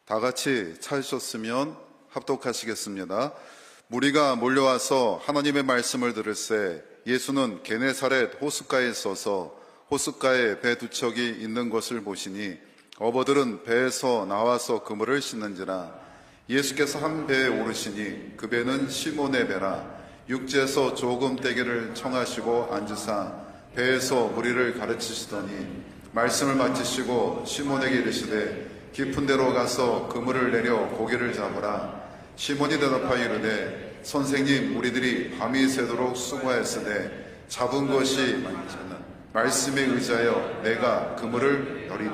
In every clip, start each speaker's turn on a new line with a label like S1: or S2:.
S1: 다 같이 찾으셨으면 합독하시겠습니다. 무리가 몰려와서 하나님의 말씀을 들을새 예수는 게네사렛 호숫가에 서서 호숫가에 배 두 척이 있는 것을 보시니 어버들은 배에서 나와서 그물을 씻는지라. 예수께서 한 배에 오르시니 그 배는 시몬의 배라. 육지에서 조금 떼기를 청하시고 앉으사 배에서 무리를 가르치시더니 말씀을 마치시고 시몬에게 이르시되 깊은 데로 가서 그물을 내려 고기를 잡으라. 시몬이 대답하여 이르되 선생님, 우리들이 밤이 새도록 수고하였으되 잡은 것이 많지는 말씀에 의지하여 내가 그물을 여리라.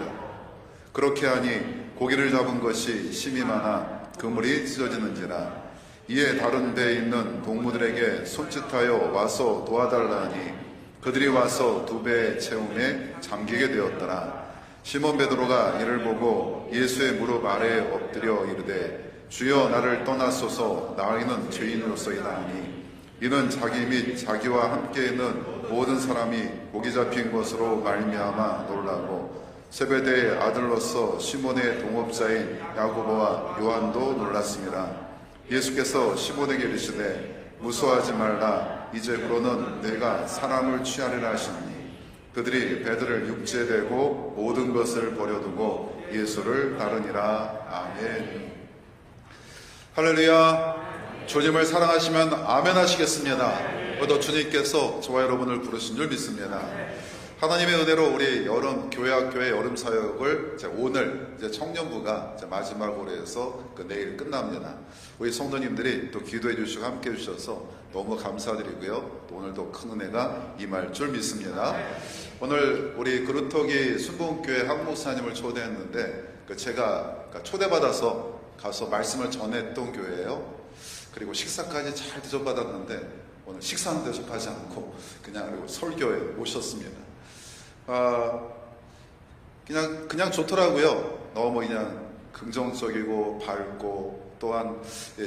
S1: 그렇게 하니 고기를 잡은 것이 심히 많아 그물이 찢어지는지라. 이에 다른 배에 있는 동무들에게 손짓하여 와서 도와달라 하니 그들이 와서 두 배의 채움에 잠기게 되었더라. 시몬 베드로가 이를 보고 예수의 무릎 아래에 엎드려 이르되 주여, 나를 떠나소서, 나이는 죄인으로서이다 하니 이는 자기 및 자기와 함께 있는 모든 사람이 고기 잡힌 것으로 말미암아 놀라고 세베대의 아들로서 시몬의 동업자인 야고보와 요한도 놀랐습니다. 예수께서 시몬에게 이르시되 무서워하지 말라. 이제부로는 내가 사람을 취하리라 하시니 그들이 배들을 육지에 대고 모든 것을 버려두고 예수를 따르니라. 아멘. 할렐루야. 주님을 사랑하시면 아멘 하시겠습니다. 오늘도 주님께서 저와 여러분을 부르신 줄 믿습니다. 하나님의 은혜로 우리 교회학교의 여름 사역을 오늘 청년부가 마지막으로 해서 내일 끝납니다. 우리 성도님들이 또 기도해 주시고 함께 해 주셔서 너무 감사드리고요. 또 오늘도 큰 은혜가 임할 줄 믿습니다. 오늘 우리 그루터기 순복음교회 한 목사님을 초대했는데 제가 초대받아서 가서 말씀을 전했던 교회예요. 그리고 식사까지 잘 대접받았는데 오늘 식사는 대접하지 않고 그냥 그리고 설교에 오셨습니다. 그냥 좋더라고요. 너무 그냥 긍정적이고 밝고 또한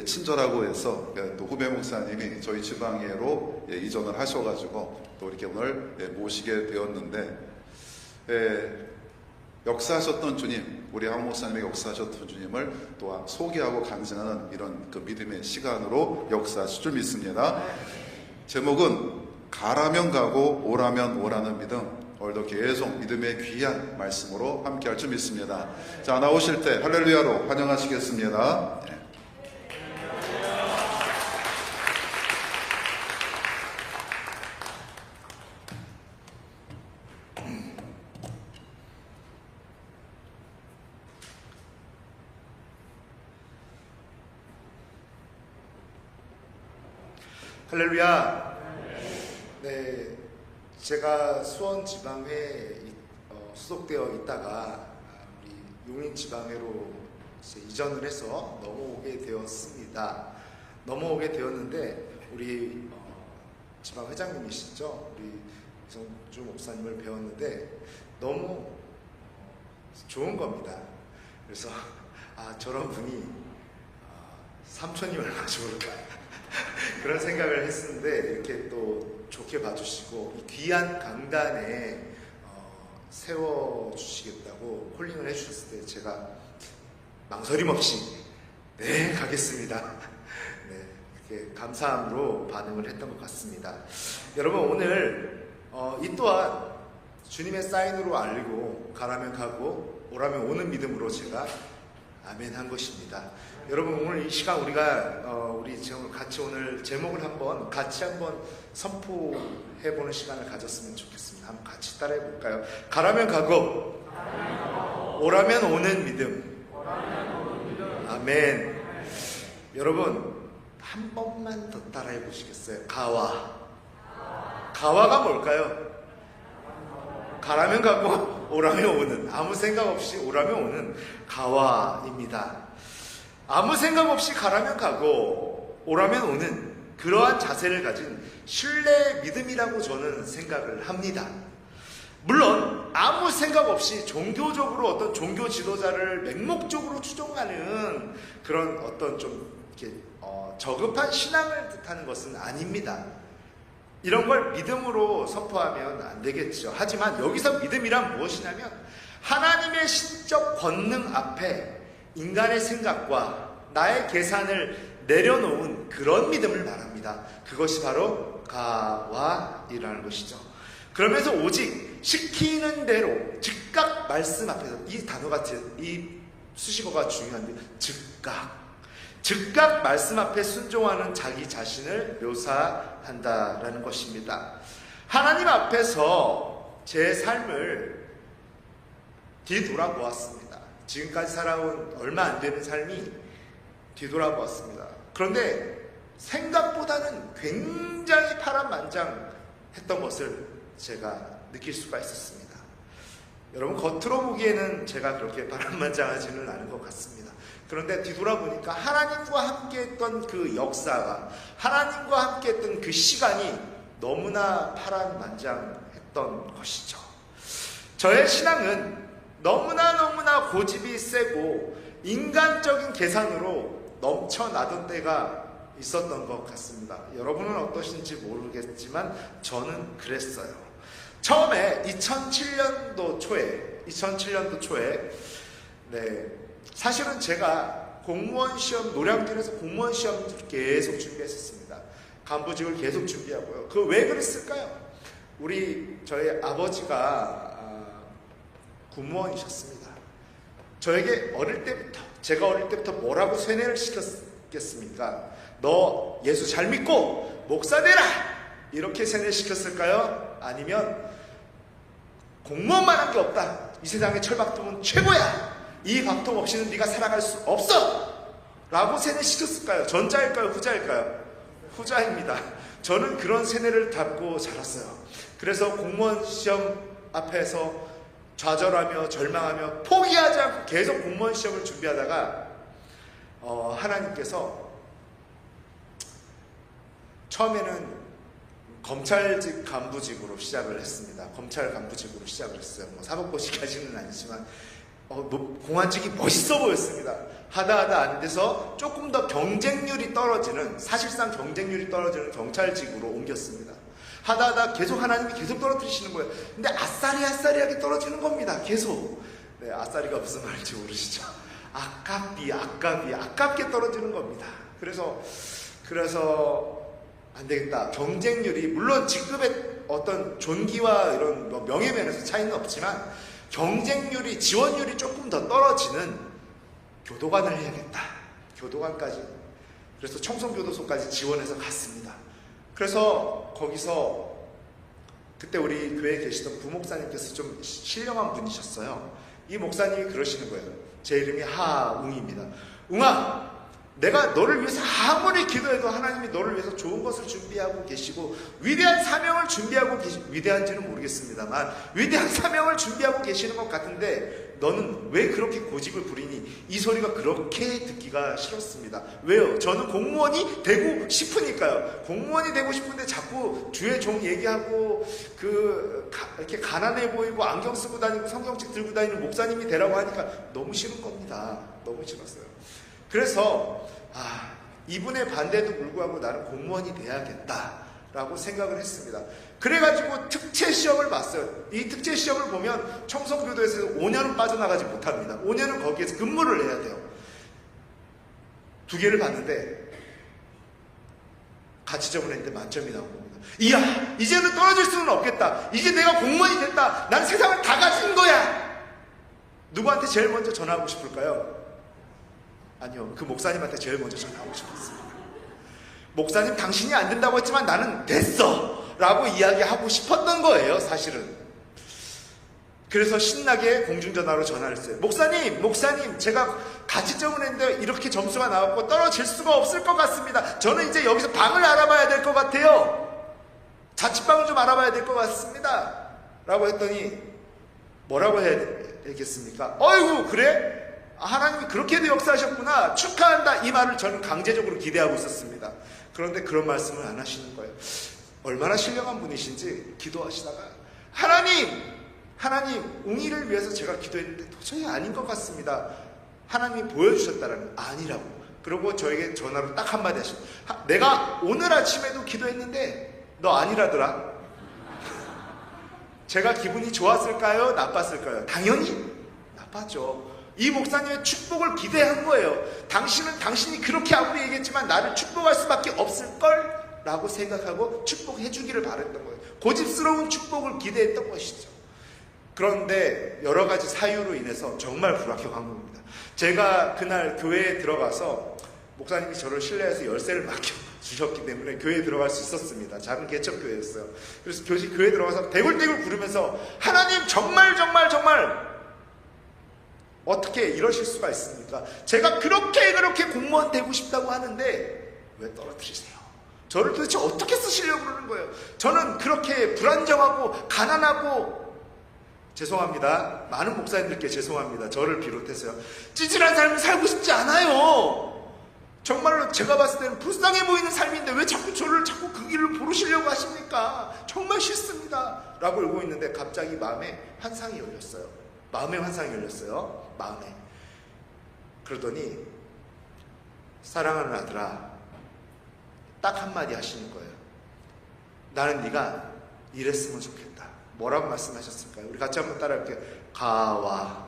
S1: 친절하고 해서 또 후배 목사님이 저희 지방예로 이전을 하셔가지고 또 이렇게 오늘 모시게 되었는데, 역사하셨던 주님, 우리 한 목사님의 역사하셨던 주님을 또한 소개하고 간증하는 이런 그 믿음의 시간으로 역사하실 줄 믿습니다. 제목은 가라면 가고 오라면 오라는 믿음. 오늘도 계속 믿음의 귀한 말씀으로 함께 할 줄 믿습니다. 자, 나오실 때 할렐루야로 환영하시겠습니다.
S2: 할렐루야. 네, 제가 수원 지방회에 소속되어 있다가 우리 용인 지방회로 이전을 해서 넘어오게 되었습니다. 넘어오게 되었는데 우리 지방 회장님이시죠? 우리 이성주 목사님을 배웠는데 너무 좋은 겁니다. 그래서 저런 분이 삼촌이 얼마나 좋을까 그런 생각을 했었는데 이렇게 또 좋게 봐주시고 이 귀한 강단에 세워주시겠다고 콜링을 해주셨을 때 제가 망설임 없이 네, 가겠습니다. 네, 이렇게 감사함으로 반응을 했던 것 같습니다. 여러분, 오늘 이 또한 주님의 사인으로 알고 가라면 가고 오라면 오는 믿음으로 제가 아멘 한 것입니다. 여러분, 오늘 이 시간 우리 같이 오늘 제목을 같이 한번 선포해보는 시간을 가졌으면 좋겠습니다. 한번 같이 따라해 볼까요? 가라면 가고 오라면 오는 믿음. 아멘. 여러분, 한 번만 더 따라해 보시겠어요? 가와가 뭘까요? 가라면 가고 오라면 오는, 아무 생각 없이 오라면 오는 가와입니다. 아무 생각 없이 가라면 가고 오라면 오는 그러한 자세를 가진 신뢰의 믿음이라고 저는 생각을 합니다. 물론 아무 생각 없이 종교적으로 어떤 종교 지도자를 맹목적으로 추종하는 그런 어떤 좀 이렇게 저급한 신앙을 뜻하는 것은 아닙니다. 이런 걸 믿음으로 선포하면 안 되겠죠. 하지만 여기서 믿음이란 무엇이냐면 하나님의 신적 권능 앞에 인간의 생각과 나의 계산을 내려놓은 그런 믿음을 말합니다. 그것이 바로 가와이라는 것이죠. 그러면서 오직 시키는 대로 즉각 말씀 앞에서, 이 단어가, 이 수식어가 중요한데, 즉각 말씀 앞에 순종하는 자기 자신을 묘사한다라는 것입니다. 하나님 앞에서 제 삶을 뒤돌아보았습니다. 지금까지 살아온 얼마 안 되는 삶이 뒤돌아보았습니다. 그런데 생각보다는 굉장히 파란만장했던 것을 제가 느낄 수가 있었습니다. 여러분, 겉으로 보기에는 제가 그렇게 파란만장하지는 않은 것 같습니다. 그런데 뒤돌아보니까 하나님과 함께했던 그 역사가, 하나님과 함께했던 그 시간이 너무나 파란만장했던 것이죠. 저의 신앙은 너무나 고집이 세고 인간적인 계산으로 넘쳐나던 때가 있었던 것 같습니다. 여러분은 어떠신지 모르겠지만 저는 그랬어요. 처음에 2007년도 초에 사실은 제가 공무원 시험, 노량진에서 공무원 시험을 계속 준비했었습니다. 간부직을 계속 준비하고요. 그 왜 그랬을까요? 저희 아버지가 군무원이셨습니다. 제가 어릴 때부터 뭐라고 세뇌를 시켰겠습니까? 너 예수 잘 믿고 목사 되라! 이렇게 세뇌시켰을까요? 아니면 공무원만 한 게 없다. 이 세상의 철박통은 최고야. 이 박통 없이는 네가 살아갈 수 없어! 라고 세뇌시켰을까요? 전자일까요? 후자일까요? 후자입니다. 저는 그런 세뇌를 받고 자랐어요. 그래서 공무원 시험 앞에서 좌절하며 절망하며 포기하지 않고 계속 공무원 시험을 준비하다가 하나님께서 처음에는 검찰직 간부직으로 시작을 했습니다. 검찰 간부직으로 시작을 했어요. 사법고시까지는 아니지만 공안직이 멋있어 보였습니다. 하다 안 돼서 조금 더 사실상 경쟁률이 떨어지는 경찰직으로 옮겼습니다. 하다 계속 하나님이 계속 떨어뜨리시는 거예요. 근데 아싸리하게 떨어지는 겁니다. 계속. 네, 아싸리가 무슨 말인지 모르시죠? 아깝게 떨어지는 겁니다. 그래서 안 되겠다. 경쟁률이, 물론 직급의 어떤 존귀와 이런 명예면에서 차이는 없지만 경쟁률이, 지원율이 조금 더 떨어지는 교도관을 해야겠다. 교도관까지. 그래서 청송교도소까지 지원해서 갔습니다. 그래서 거기서 그때 우리 교회에 계시던 부목사님께서 좀 신령한 분이셨어요. 이 목사님이 그러시는 거예요. 제 이름이 하웅입니다. 웅아, 내가 너를 위해서 아무리 기도해도 하나님이 너를 위해서 좋은 것을 준비하고 계시고 위대한 사명을 준비하고 위대한지는 모르겠습니다만 위대한 사명을 준비하고 계시는 것 같은데 너는 왜 그렇게 고집을 부리니? 이 소리가 그렇게 듣기가 싫었습니다. 왜요? 저는 공무원이 되고 싶으니까요. 공무원이 되고 싶은데 자꾸 주의 종 얘기하고 이렇게 가난해 보이고 안경 쓰고 다니고 성경책 들고 다니는 목사님이 되라고 하니까 너무 싫은 겁니다. 너무 싫었어요. 그래서 이분의 반대에도 불구하고 나는 공무원이 돼야겠다라고 생각을 했습니다. 그래가지고 특채 시험을 봤어요. 이 특채 시험을 보면 청송교도에서 5년은 빠져나가지 못합니다. 5년은 거기에서 근무를 해야 돼요. 2개를 봤는데 같이 점을 했는데 만점이 나온 겁니다. 이야, 이제는 떨어질 수는 없겠다. 이제 내가 공무원이 됐다. 난 세상을 다 가진 거야. 누구한테 제일 먼저 전화하고 싶을까요? 아니요, 그 목사님한테 제일 먼저 전화하고 싶었습니다. 목사님, 당신이 안 된다고 했지만 나는 됐어! 라고 이야기하고 싶었던 거예요, 사실은. 그래서 신나게 공중전화로 전화를 했어요. 목사님, 제가 같이 점을 했는데 이렇게 점수가 나왔고 떨어질 수가 없을 것 같습니다. 저는 이제 여기서 방을 알아봐야 될 것 같아요. 자취방을 좀 알아봐야 될 것 같습니다. 라고 했더니 뭐라고 해야 되겠습니까? 어이구, 그래? 하나님이 그렇게도 역사하셨구나. 축하한다. 이 말을 저는 강제적으로 기대하고 있었습니다. 그런데 그런 말씀을 안 하시는 거예요. 얼마나 신령한 분이신지 기도하시다가 하나님, 웅이를 위해서 제가 기도했는데 도저히 아닌 것 같습니다. 하나님이 보여주셨다라는 아니라고. 그리고 저에게 전화로 딱 한마디 하시고, 내가 오늘 아침에도 기도했는데 너 아니라더라. 제가 기분이 좋았을까요? 나빴을까요? 당연히 나빴죠. 이 목사님의 축복을 기대한 거예요. 당신이 그렇게 아무리 얘기했지만 나를 축복할 수밖에 없을걸? 라고 생각하고 축복해 주기를 바랬던 거예요. 고집스러운 축복을 기대했던 것이죠. 그런데 여러 가지 사유로 인해서 정말 불합격한 겁니다. 제가 그날 교회에 들어가서 목사님이 저를 신뢰해서 열쇠를 맡겨주셨기 때문에 교회에 들어갈 수 있었습니다. 작은 개척교회였어요. 그래서 교회에 들어가서 대굴대굴 부르면서 하나님 정말 어떻게 이러실 수가 있습니까? 제가 그렇게 공무원 되고 싶다고 하는데 왜 떨어뜨리세요? 저를 도대체 어떻게 쓰시려고 그러는 거예요? 저는 그렇게 불안정하고 가난하고 죄송합니다. 많은 목사님들께 죄송합니다. 저를 비롯해서요. 찌질한 삶을 살고 싶지 않아요. 정말로 제가 봤을 때는 불쌍해 보이는 삶인데 왜 저를 자꾸 그 길을 부르시려고 하십니까? 정말 싫습니다. 라고 울고 있는데 갑자기 마음에 환상이 열렸어요. 마음에. 그러더니 사랑하는 아들아, 딱 한마디 하시는 거예요. 나는 네가 이랬으면 좋겠다. 뭐라고 말씀하셨을까요? 우리 같이 한번 따라할게요. 가와.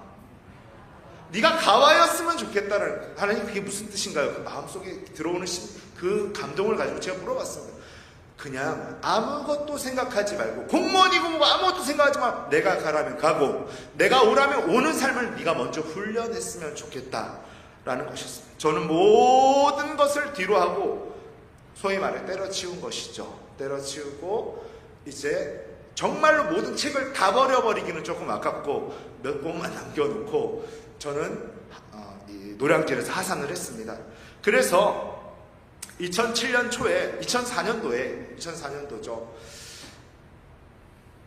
S2: 네가 가와였으면 좋겠다는, 하나님 그게 무슨 뜻인가요? 그 마음속에 들어오는 그 감동을 가지고 제가 물어봤습니다. 그냥 아무것도 생각하지 말고, 공무원이고 뭐고 아무것도 생각하지 마. 내가 가라면 가고 내가 오라면 오는 삶을 네가 먼저 훈련했으면 좋겠다라는 것이었습니다. 저는 모든 것을 뒤로 하고 소위 말해 때려치운 것이죠. 때려치우고 이제 정말로 모든 책을 다 버려버리기는 조금 아깝고 몇 권만 남겨놓고 저는 이 노량진에서 하산을 했습니다. 그래서 2007년 초에 2004년도죠.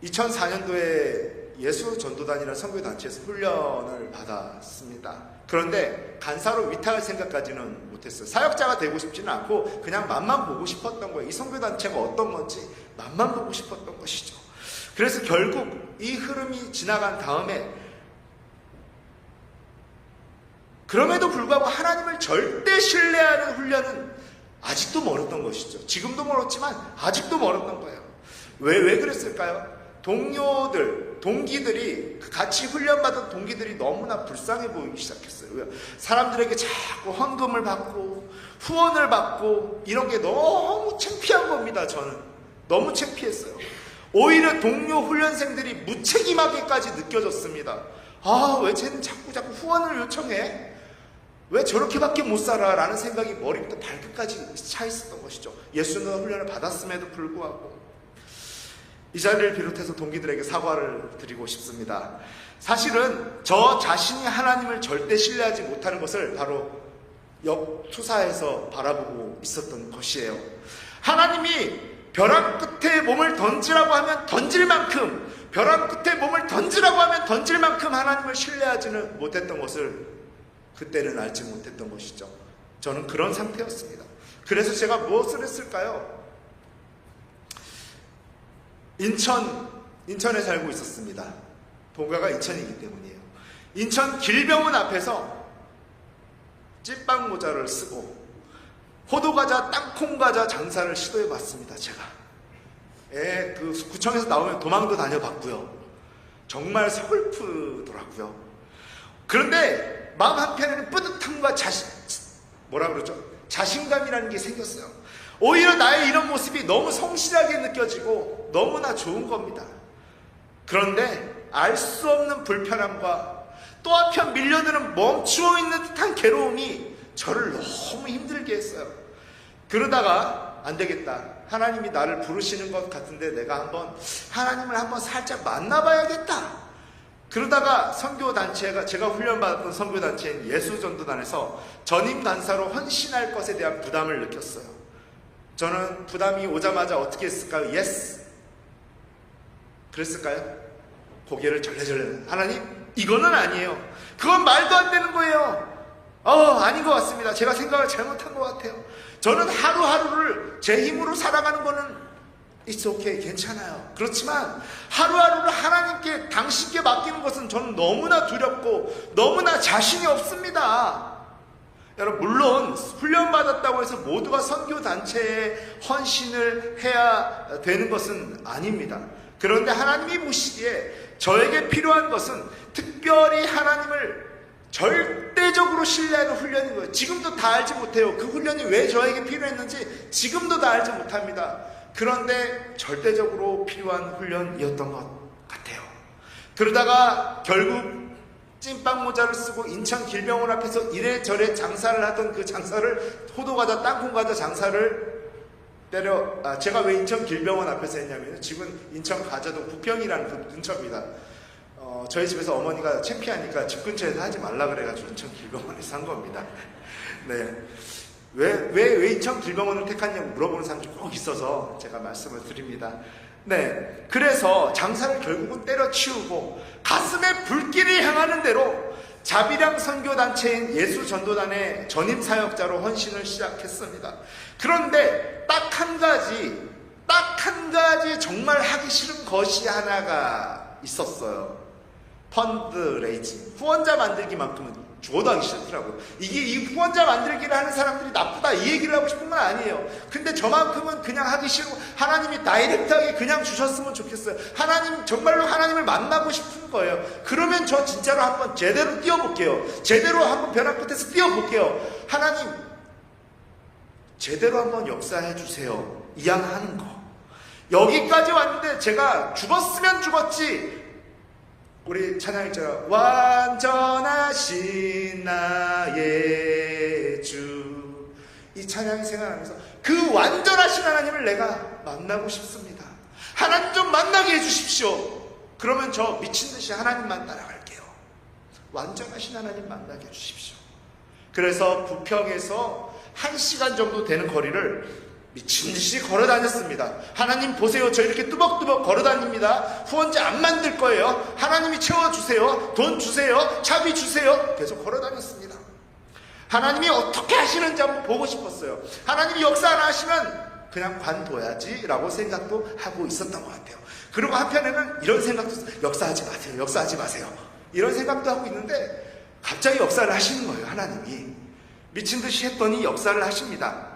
S2: 2004년도에 예수전도단이라는 선교단체에서 훈련을 받았습니다. 그런데 간사로 위탁할 생각까지는 못했어요. 사역자가 되고 싶지는 않고 그냥 맛만 보고 싶었던 거예요. 이 선교단체가 어떤 건지 맛만 보고 싶었던 것이죠. 그래서 결국 이 흐름이 지나간 다음에 그럼에도 불구하고 하나님을 절대 신뢰하는 훈련은 아직도 멀었던 것이죠. 지금도 멀었지만 아직도 멀었던 거예요. 왜 그랬을까요? 동기들이 같이 훈련받은 동기들이 너무나 불쌍해 보이기 시작했어요. 왜요? 사람들에게 자꾸 헌금을 받고 후원을 받고 이런 게 너무 창피한 겁니다. 저는 너무 창피했어요. 오히려 동료 훈련생들이 무책임하게까지 느껴졌습니다. 왜 쟤는 자꾸 후원을 요청해? 왜 저렇게밖에 못 살아? 라는 생각이 머리부터 발끝까지 차 있었던 것이죠. 예수는 훈련을 받았음에도 불구하고. 이 자리를 비롯해서 동기들에게 사과를 드리고 싶습니다. 사실은 저 자신이 하나님을 절대 신뢰하지 못하는 것을 바로 역투사에서 바라보고 있었던 것이에요. 하나님이 벼랑 끝에 몸을 던지라고 하면 던질 만큼, 벼랑 끝에 몸을 던지라고 하면 던질 만큼 하나님을 신뢰하지는 못했던 것을 그때는 알지 못했던 것이죠. 저는 그런 상태였습니다. 그래서 제가 무엇을 했을까요? 인천에 살고 있었습니다. 본가가 인천이기 때문이에요. 인천 길병원 앞에서 찐빵 모자를 쓰고 호두과자, 땅콩과자 장사를 시도해봤습니다. 제가 그 구청에서 나오면 도망도 다녀봤고요. 정말 서글프더라고요. 그런데 마음 한편에는 뿌듯함과 자신감이라는 게 생겼어요. 오히려 나의 이런 모습이 너무 성실하게 느껴지고 너무나 좋은 겁니다. 그런데 알 수 없는 불편함과 또 한편 밀려드는 멈추어 있는 듯한 괴로움이 저를 너무 힘들게 했어요. 그러다가 안 되겠다. 하나님이 나를 부르시는 것 같은데 내가 하나님을 한번 살짝 만나봐야겠다. 그러다가 선교단체가, 제가 훈련받았던 선교단체인 예수전도단에서 전임 간사로 헌신할 것에 대한 부담을 느꼈어요. 저는 부담이 오자마자 어떻게 했을까요? Yes. 그랬을까요? 고개를 절레절레. 하나님, 이거는 아니에요. 그건 말도 안 되는 거예요. 아닌 것 같습니다. 제가 생각을 잘못한 것 같아요. 저는 하루하루를 제 힘으로 살아가는 거는 It's okay, 괜찮아요. 그렇지만 하루하루를 하나님께, 당신께 맡기는 것은 저는 너무나 두렵고 너무나 자신이 없습니다. 여러분, 물론 훈련받았다고 해서 모두가 선교단체에 헌신을 해야 되는 것은 아닙니다. 그런데 하나님이 보시기에 저에게 필요한 것은 특별히 하나님을 절대적으로 신뢰하는 훈련인 거예요. 지금도 다 알지 못해요. 그 훈련이 왜 저에게 필요했는지 지금도 다 알지 못합니다. 그런데 절대적으로 필요한 훈련이었던 것 같아요. 그러다가 결국 찐빵 모자를 쓰고 인천 길병원 앞에서 이래저래 장사를 하던 그 장사를, 호두과자, 땅콩과자 장사를 제가 왜 인천 길병원 앞에서 했냐면, 지금 인천 가자동 부평이라는 그 근처입니다. 저희 집에서 어머니가 창피하니까 집 근처에서 하지 말라 그래가지고 인천 길병원에서 한 겁니다. 네. 왜 인천 길병원을 택했냐고 물어보는 사람들이 꼭 있어서 제가 말씀을 드립니다. 네. 그래서 장사를 결국은 때려치우고 가슴에 불길이 향하는 대로 자비랑 선교단체인 예수전도단의 전임사역자로 헌신을 시작했습니다. 그런데 딱 한 가지 정말 하기 싫은 것이 하나가 있었어요. 펀드레이징, 후원자 만들기만큼은 죽어도 하기 싫더라고요. 이 후원자 만들기를 하는 사람들이 나쁘다 이 얘기를 하고 싶은 건 아니에요. 근데 저만큼은 그냥 하기 싫고 하나님이 다이렉트하게 그냥 주셨으면 좋겠어요. 정말로 하나님을 만나고 싶은 거예요. 그러면 저 진짜로 한번 제대로 뛰어볼게요. 제대로 한번 벼랑 끝에서 뛰어볼게요. 하나님 제대로 한번 역사해 주세요. 이양하는 거. 여기까지 왔는데 제가 죽었으면 죽었지, 우리 찬양했잖아요. 완전하신 나의 주. 이 찬양이 생각나면서 그 완전하신 하나님을 내가 만나고 싶습니다. 하나님 좀 만나게 해주십시오. 그러면 저 미친듯이 하나님만 따라갈게요. 완전하신 하나님 만나게 해주십시오. 그래서 부평에서 1시간 정도 되는 거리를 미친듯이 걸어 다녔습니다. 하나님 보세요. 저 이렇게 뚜벅뚜벅 걸어 다닙니다. 후원자 안 만들 거예요. 하나님이 채워주세요. 돈 주세요. 차비 주세요. 계속 걸어 다녔습니다. 하나님이 어떻게 하시는지 한번 보고 싶었어요. 하나님이 역사 안 하시면 그냥 관둬야지 라고 생각도 하고 있었던 것 같아요. 그리고 한편에는 이런 생각도 있어요. 역사하지 마세요. 역사하지 마세요. 이런 생각도 하고 있는데 갑자기 역사를 하시는 거예요. 하나님이 미친듯이 했더니 역사를 하십니다.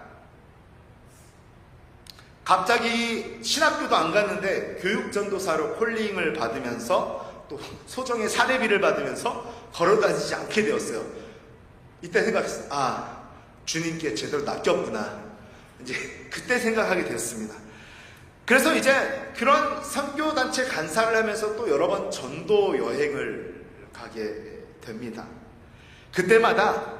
S2: 갑자기 신학교도 안 갔는데 교육전도사로 콜링을 받으면서 또 소정의 사례비를 받으면서 걸어다니지 않게 되었어요. 이때 생각했어요. 아, 주님께 제대로 낚였구나. 이제 그때 생각하게 되었습니다. 그래서 이제 그런 선교단체 간사를 하면서 또 여러 번 전도 여행을 가게 됩니다. 그때마다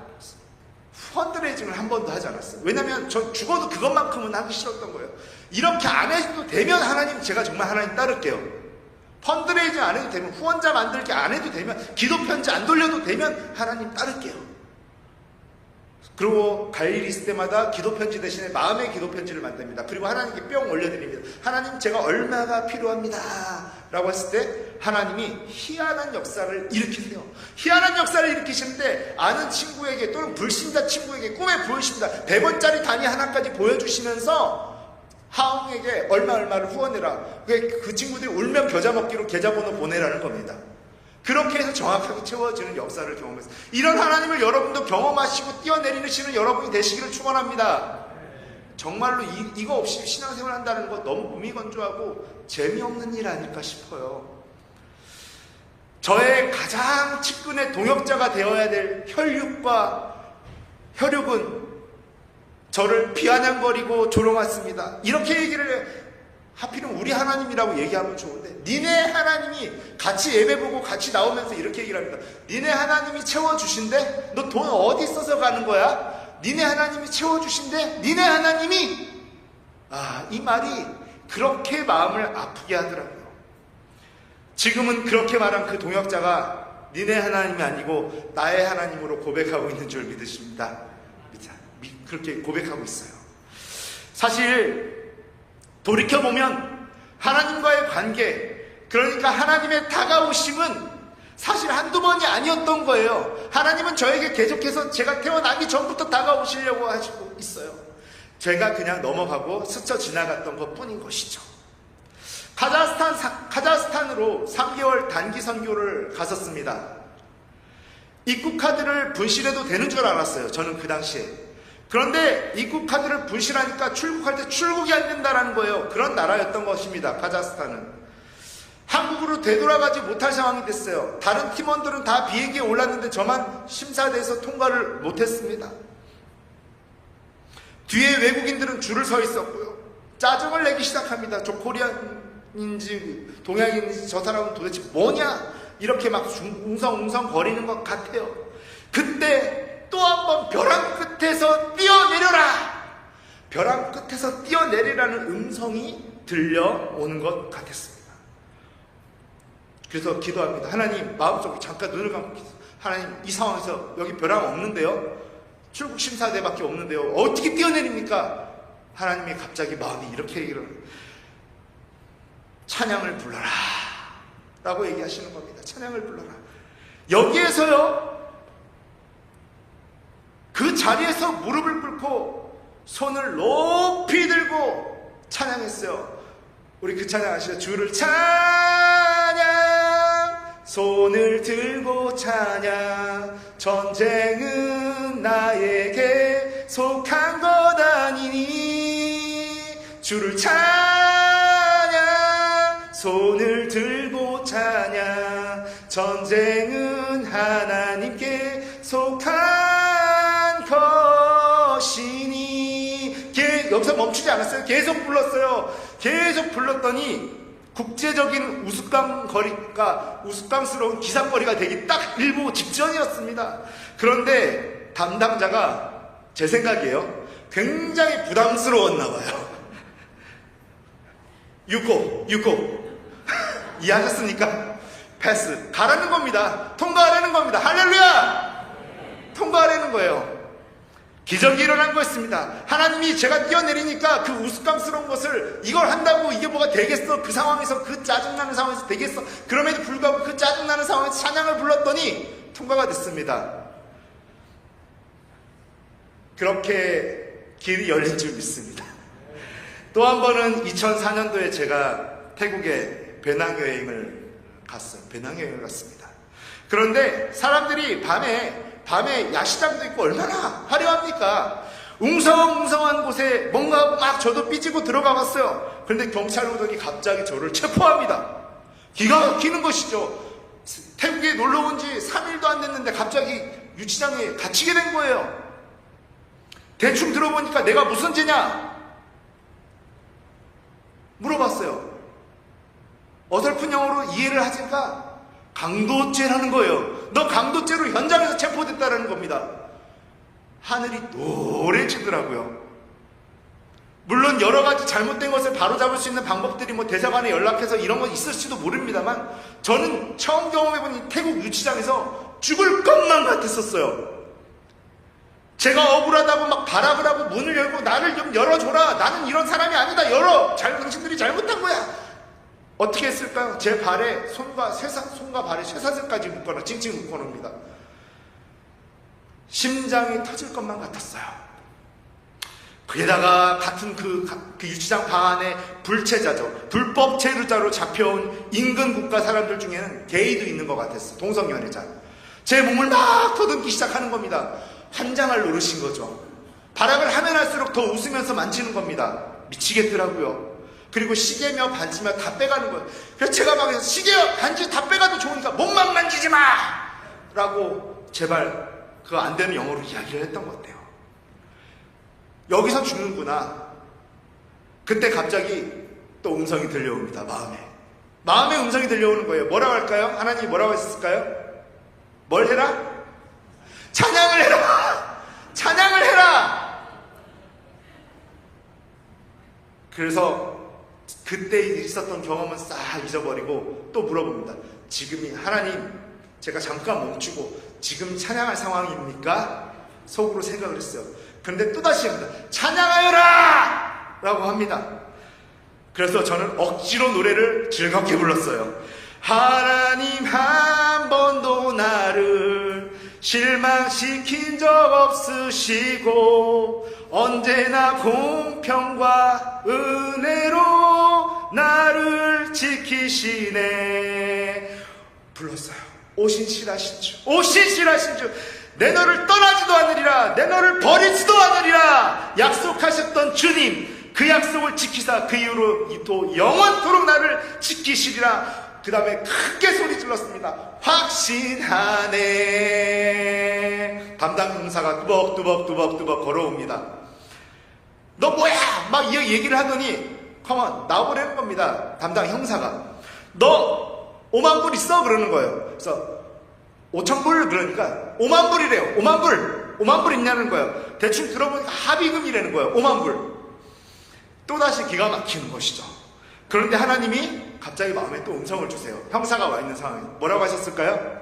S2: 펀드레이징을 한 번도 하지 않았어요. 왜냐면 저 죽어도 그것만큼은 하기 싫었던 거예요. 이렇게 안 해도 되면 하나님, 제가 정말 하나님 따를게요. 펀드레이징 안 해도 되면, 후원자 만들기 안 해도 되면, 기도 편지 안 돌려도 되면 하나님 따를게요. 그리고 갈 일이 있을 때마다 기도 편지 대신에 마음의 기도 편지를 만듭니다. 그리고 하나님께 뿅 올려드립니다. 하나님 제가 얼마가 필요합니다 라고 했을 때 하나님이 희한한 역사를 일으키세요. 희한한 역사를 일으키시는데 아는 친구에게 또는 불신자 친구에게 꿈에 보여주십니다. 100원짜리 단위 하나까지 보여주시면서 하웅에게 얼마를 후원해라. 그 친구들이 울면 겨자 먹기로 계좌번호 보내라는 겁니다. 그렇게 해서 정확하게 채워지는 역사를 경험했어요. 이런 하나님을 여러분도 경험하시고 뛰어내리시는 여러분이 되시기를 축원합니다. 정말로 이거 없이 신앙생활 한다는 거 너무 무미건조하고 재미없는 일 아닐까 싶어요. 저의 가장 측근의 동역자가 되어야 될 혈육은 저를 비아냥거리고 조롱했습니다. 이렇게 얘기를 하필은 우리 하나님이라고 얘기하면 좋은데, 니네 하나님이 같이 예배 보고 같이 나오면서 이렇게 얘기를 합니다. 니네 하나님이 채워주신대? 너 돈 어디 써서 가는 거야? 니네 하나님이 채워주신대? 니네 하나님이? 이 말이 그렇게 마음을 아프게 하더라고요. 지금은 그렇게 말한 그 동역자가 니네 하나님이 아니고 나의 하나님으로 고백하고 있는 줄 믿으십니다. 그렇게 고백하고 있어요. 사실 돌이켜보면 하나님과의 관계, 그러니까 하나님의 다가오심은 사실 한두 번이 아니었던 거예요. 하나님은 저에게 계속해서 제가 태어나기 전부터 다가오시려고 하시고 있어요. 제가 그냥 넘어가고 스쳐 지나갔던 것 뿐인 것이죠. 카자흐스탄으로 3개월 단기 선교를 갔었습니다. 입국카드를 분실해도 되는 줄 알았어요. 저는 그 당시에. 그런데 입국카드를 분실하니까 출국할 때 출국이 안 된다는 거예요. 그런 나라였던 것입니다. 카자흐스탄은. 한국으로 되돌아가지 못할 상황이 됐어요. 다른 팀원들은 다 비행기에 올랐는데 저만 심사대에서 통과를 못했습니다. 뒤에 외국인들은 줄을 서 있었고요. 짜증을 내기 시작합니다. 저 코리안인지 동양인인지 저 사람은 도대체 뭐냐? 이렇게 막 웅성웅성 거리는 것 같아요. 그때 또 한 번 벼랑 끝에서 뛰어내려라! 벼랑 끝에서 뛰어내리라는 음성이 들려오는 것 같았습니다. 그래서 기도합니다. 하나님, 마음속으로 잠깐 눈을 감고 기도. 하나님, 이 상황에서 여기 벼랑 없는데요? 출국 심사대밖에 없는데요? 어떻게 뛰어내립니까? 하나님이 갑자기 마음이 이렇게 얘기를 해요. 찬양을 불러라 라고 얘기하시는 겁니다. 찬양을 불러라. 여기에서요, 그 자리에서 무릎을 꿇고 손을 높이 들고 찬양했어요. 우리 그 찬양 아시죠? 주를 찬양, 손을 들고 찬양, 전쟁은 나에게 속한 것 아니니. 주를 찬양, 손을 들고 찬양, 전쟁은 하나님께 속한 것이니. 여기서 멈추지 않았어요. 계속 불렀어요. 계속 불렀더니 국제적인 우스꽝스러운 기사거리가 되기 딱 일보 직전이었습니다. 그런데 담당자가 제 생각이에요. 굉장히 부담스러웠나 봐요. 6호 이해하셨습니까? 패스 가라는 겁니다. 통과하라는 겁니다. 할렐루야! 통과하라는 거예요. 기적이 일어난 거였습니다. 하나님이 제가 뛰어내리니까 그 우스꽝스러운 것을, 이걸 한다고 이게 뭐가 되겠어? 그 상황에서, 그 짜증나는 상황에서 되겠어? 그럼에도 불구하고 그 짜증나는 상황에서 찬양을 불렀더니 통과가 됐습니다. 그렇게 길이 열린 줄 믿습니다. 또 한 번은 2004년도에 제가 태국에 배낭여행을 갔습니다. 그런데 사람들이 밤에 야시장도 있고 얼마나 화려합니까? 웅성웅성한 곳에 뭔가 막 저도 삐지고 들어가 봤어요. 그런데 경찰 오더니 갑자기 저를 체포합니다. 기가 막히는 것이죠. 태국에 놀러 온 지 3일도 안 됐는데 갑자기 유치장에 갇히게 된 거예요. 대충 들어보니까 내가 무슨 죄냐? 물어봤어요. 어설픈 영어로 이해를 하니까 강도죄라는 거예요. 너 강도죄로 현장에서 체포됐다는 겁니다. 하늘이 노래지더라고요. 물론 여러 가지 잘못된 것을 바로잡을 수 있는 방법들이 뭐 대사관에 연락해서 이런 건 있을지도 모릅니다만, 저는 처음 경험해본 이 태국 유치장에서 죽을 것만 같았었어요. 제가 억울하다고 막 발악을 하고 문을 열고 나를 좀 열어줘라, 나는 이런 사람이 아니다, 열어, 당신들이 잘못한 거야. 어떻게 했을까요? 제 발에 손과 발에 쇠사슬까지 묶어놔, 찡찡 묶어놓습니다. 심장이 터질 것만 같았어요. 게다가 같은 그 유치장 방 안에 불체자죠, 불법 체류자로 잡혀온 인근 국가 사람들 중에는 게이도 있는 것 같았어요. 동성연애자. 제 몸을 막 더듬기 시작하는 겁니다. 환장을 노르신 거죠. 발악을 하면 할수록 더 웃으면서 만지는 겁니다. 미치겠더라고요. 그리고 시계며 반지며 다 빼가는 거예요. 그래서 제가 막 시계와 반지 다 빼가도 좋으니까 몸만 만지지 마! 라고 제발 그거 안 되는 영어로 이야기를 했던 것 같아요. 여기서 죽는구나. 그때 갑자기 또 음성이 들려옵니다. 마음의 음성이 들려오는 거예요. 뭐라고 할까요? 하나님이 뭐라고 했을까요? 뭘 해라? 찬양을 해라! 찬양을 해라! 그래서 그때 있었던 경험은 싹 잊어버리고 또 물어봅니다. 지금이, 하나님, 제가 잠깐 멈추고 지금 찬양할 상황입니까? 속으로 생각을 했어요. 그런데 또다시 합니다. 찬양하여라! 라고 합니다. 그래서 저는 억지로 노래를 즐겁게 불렀어요. 하나님 한 번도 나를 실망시킨 적 없으시고 언제나 공평과 은혜로 나를 지키시네. 불렀어요. 오신실하신 주, 오신실하신 주, 내 너를 떠나지도 않으리라, 내 너를 버리지도 않으리라 약속하셨던 주님, 그 약속을 지키사 그 이후로 또 영원토록 나를 지키시리라. 그 다음에 크게 소리 질렀습니다. 확신하네. 담당 형사가 뚜벅뚜벅 걸어옵니다. 너 뭐야? 막 얘기를 하더니 가만 나와보라는 겁니다. 담당 형사가. 너 5만 불 있어? 그러는 거예요. 그래서 5천 불 그러니까 5만 불이래요. 5만 불 있냐는 거예요. 대충 들어보니까 합의금이라는 거예요. 5만 불. 또다시 기가 막히는 것이죠. 그런데 하나님이 갑자기 마음에 또 음성을 주세요. 형사가 와 있는 상황에 뭐라고 하셨을까요?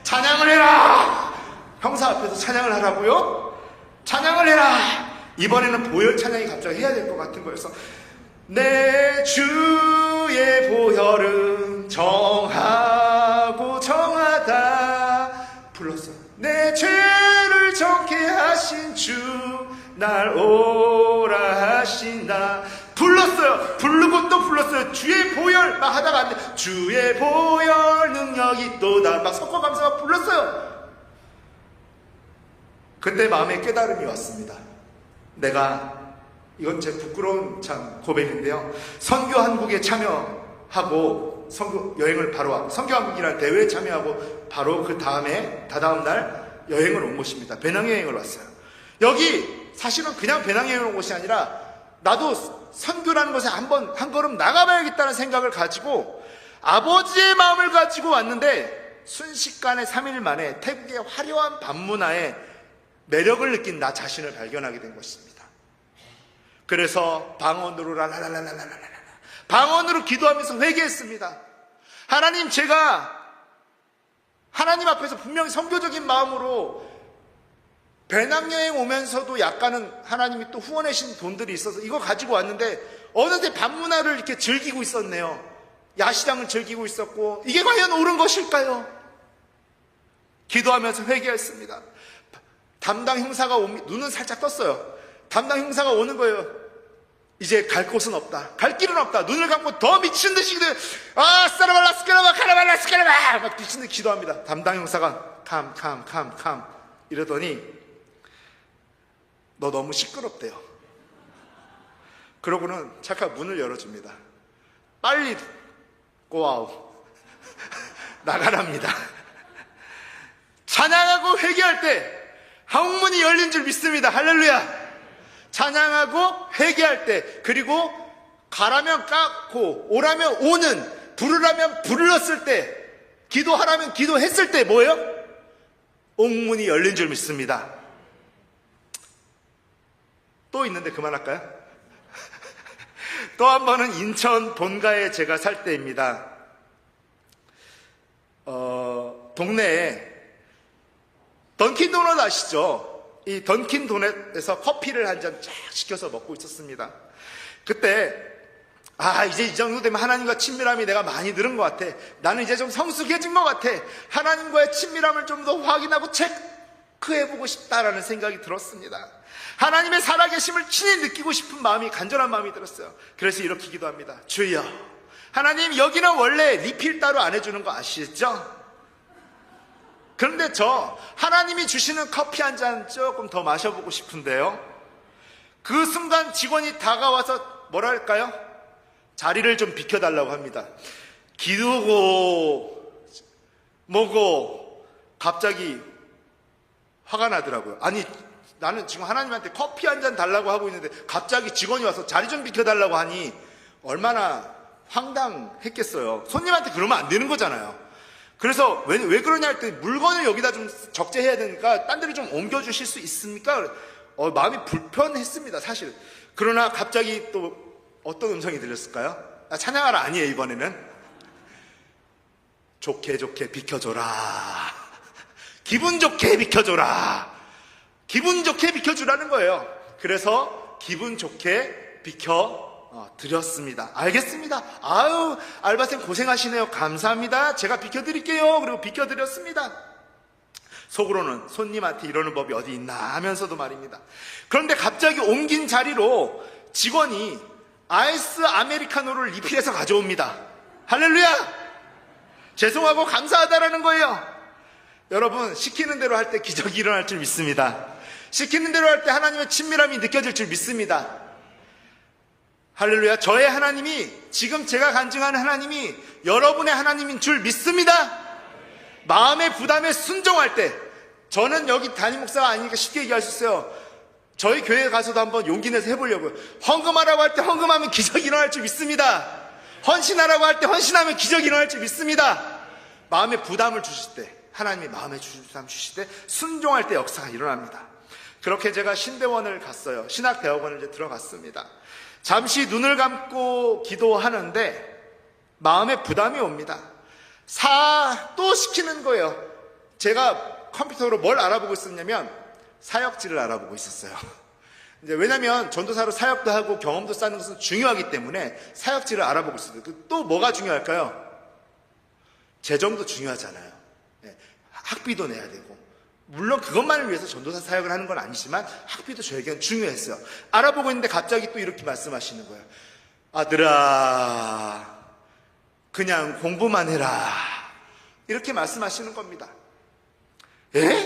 S2: 찬양을 해라. 형사 앞에서 찬양을 하라고요? 찬양을 해라. 이번에는 보혈 찬양이 갑자기 해야 될 것 같은 거여서 내 주의 보혈은 정하고 정하다 불렀어요. 내 죄를 정케 하신 주 날 오라 하신다 불렀어요. 부르고 또 불렀어요. 주의 보혈 막 하다가 안 돼. 주의 보혈 능력이 또다 막 섞어가면서 불렀어요. 그때 마음에 깨달음이 왔습니다. 내가 이건 제 부끄러운 참 고백인데요. 선교 한국에 참여하고 선교 여행을 바로 하고 선교 한국이라는 대회에 참여하고 바로 그 다음에 다다음 날 여행을 온 곳입니다. 배낭여행을 왔어요. 여기 사실은 그냥 배낭여행을 온 곳이 아니라 나도 선교라는 곳에 한 걸음 나가봐야겠다는 생각을 가지고 아버지의 마음을 가지고 왔는데 순식간에 3일 만에 태국의 화려한 밤문화에 매력을 느낀 나 자신을 발견하게 된 것입니다. 그래서 방언으로 방언으로 기도하면서 회개했습니다. 하나님, 제가 하나님 앞에서 분명히 선교적인 마음으로 배낭여행 오면서도 약간은 하나님이 또 후원해 주신 돈들이 있어서 이거 가지고 왔는데 어느새 밤문화를 이렇게 즐기고 있었네요. 야시장을 즐기고 있었고 이게 과연 옳은 것일까요? 기도하면서 회개했습니다. 담당 형사가 눈은 살짝 떴어요. 담당 형사가 오는 거예요. 이제 갈 곳은 없다. 갈 길은 없다. 눈을 감고 더 미친 듯이 스카라발라 스카라바 카라발라 스카라바 막 미친 듯이 기도합니다. 담당 형사가 캄 이러더니 너 너무 시끄럽대요. 그러고는 잠깐 문을 열어줍니다. 빨리 고아우 나가랍니다. 찬양하고 회개할 때 한문이 열린 줄 믿습니다. 할렐루야. 찬양하고 회개할 때 그리고 가라면 깎고 오라면 오는 부르라면 불렀을 때 기도하라면 기도했을 때 뭐예요? 옥문이 열린 줄 믿습니다. 또 있는데 그만할까요? 또 한 번은 인천 본가에 제가 살 때입니다. 동네에 던킨도넛 아시죠? 이 던킨도넛에서 커피를 한 잔 쫙 시켜서 먹고 있었습니다. 그때 이제 이 정도 되면 하나님과 친밀함이 내가 많이 늘은 것 같아. 나는 이제 좀 성숙해진 것 같아. 하나님과의 친밀함을 좀 더 확인하고 체크해보고 싶다라는 생각이 들었습니다. 하나님의 살아계심을 친히 느끼고 싶은 마음이 간절한 마음이 들었어요. 그래서 이렇게 기도합니다. 주여, 하나님 여기는 원래 리필 따로 안 해주는 거 아시죠? 그런데 저 하나님이 주시는 커피 한 잔 조금 더 마셔보고 싶은데요. 그 순간 직원이 다가와서 뭐랄까요? 자리를 좀 비켜달라고 합니다. 기도고 뭐고 갑자기 화가 나더라고요. 아니 나는 지금 하나님한테 커피 한 잔 달라고 하고 있는데 갑자기 직원이 와서 자리 좀 비켜달라고 하니 얼마나 황당했겠어요. 손님한테 그러면 안 되는 거잖아요. 그래서 왜 그러냐 할 때 물건을 여기다 좀 적재해야 되니까 딴 데로 좀 옮겨주실 수 있습니까? 마음이 불편했습니다, 사실. 그러나 갑자기 또 어떤 음성이 들렸을까요? 찬양하라 아니에요, 이번에는. 좋게 비켜줘라. 기분 좋게 비켜줘라. 기분 좋게 비켜주라는 거예요. 그래서 기분 좋게 비켜드렸습니다. 알겠습니다. 아유, 알바생 고생하시네요. 감사합니다. 제가 비켜드릴게요. 그리고 비켜드렸습니다. 속으로는 손님한테 이러는 법이 어디 있나 하면서도 말입니다. 그런데 갑자기 옮긴 자리로 직원이 아이스 아메리카노를 리필해서 가져옵니다. 할렐루야! 죄송하고 감사하다라는 거예요. 여러분, 시키는 대로 할 때 기적이 일어날 줄 믿습니다. 시키는 대로 할 때 하나님의 친밀함이 느껴질 줄 믿습니다. 할렐루야. 저의 하나님이, 지금 제가 간증하는 하나님이 여러분의 하나님인 줄 믿습니다. 마음의 부담에 순종할 때, 저는 여기 담임 목사가 아니니까 쉽게 얘기할 수 있어요. 저희 교회에 가서도 한번 용기 내서 해보려고요. 헌금하라고 할 때 헌금하면 기적이 일어날 줄 믿습니다. 헌신하라고 할 때 헌신하면 기적이 일어날 줄 믿습니다. 마음의 부담을 주실 때, 하나님이 마음의 부담 주실 때 순종할 때 역사가 일어납니다. 그렇게 제가 신대원을 갔어요. 신학대학원을 이제 들어갔습니다. 잠시 눈을 감고 기도하는데 마음의 부담이 옵니다. 또 시키는 거예요. 제가 컴퓨터로 뭘 알아보고 있었냐면 사역지를 알아보고 있었어요. 이제 왜냐면 전도사로 사역도 하고 경험도 쌓는 것은 중요하기 때문에 사역지를 알아보고 있었어요. 또 뭐가 중요할까요? 재정도 중요하잖아요. 학비도 내야 되고, 물론 그것만을 위해서 전도사 사역을 하는 건 아니지만 학비도 저에게는 중요했어요. 알아보고 있는데 갑자기 또 이렇게 말씀하시는 거예요. 아들아, 그냥 공부만 해라. 이렇게 말씀하시는 겁니다.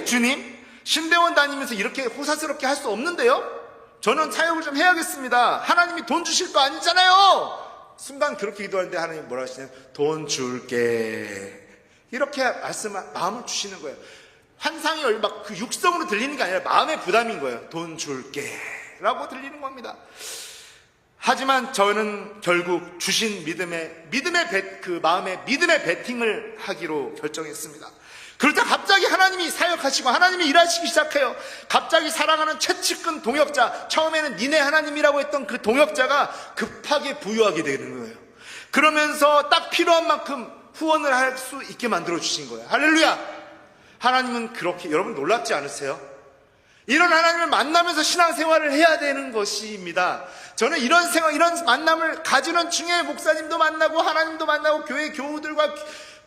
S2: 주님? 신대원 다니면서 이렇게 호사스럽게 할 수 없는데요? 저는 사역을 좀 해야겠습니다. 하나님이 돈 주실 거 아니잖아요. 순간 그렇게 기도하는데 하나님이 뭐라 하시냐면 돈 줄게. 이렇게 마음을 주시는 거예요. 환상이 막 그 육성으로 들리는 게 아니라 마음의 부담인 거예요. 돈 줄게 라고 들리는 겁니다. 하지만 저는 결국 주신 마음의 믿음의 베팅을 하기로 결정했습니다. 그러자 갑자기 하나님이 사역하시고 하나님이 일하시기 시작해요. 갑자기 사랑하는 최측근 동역자, 처음에는 니네 하나님이라고 했던 그 동역자가 급하게 부유하게 되는 거예요. 그러면서 딱 필요한 만큼 후원을 할 수 있게 만들어 주신 거예요. 할렐루야. 하나님은 그렇게, 여러분 놀랍지 않으세요? 이런 하나님을 만나면서 신앙생활을 해야 되는 것입니다. 저는 이런 만남을 가지는 중에 목사님도 만나고 하나님도 만나고 교회 교우들과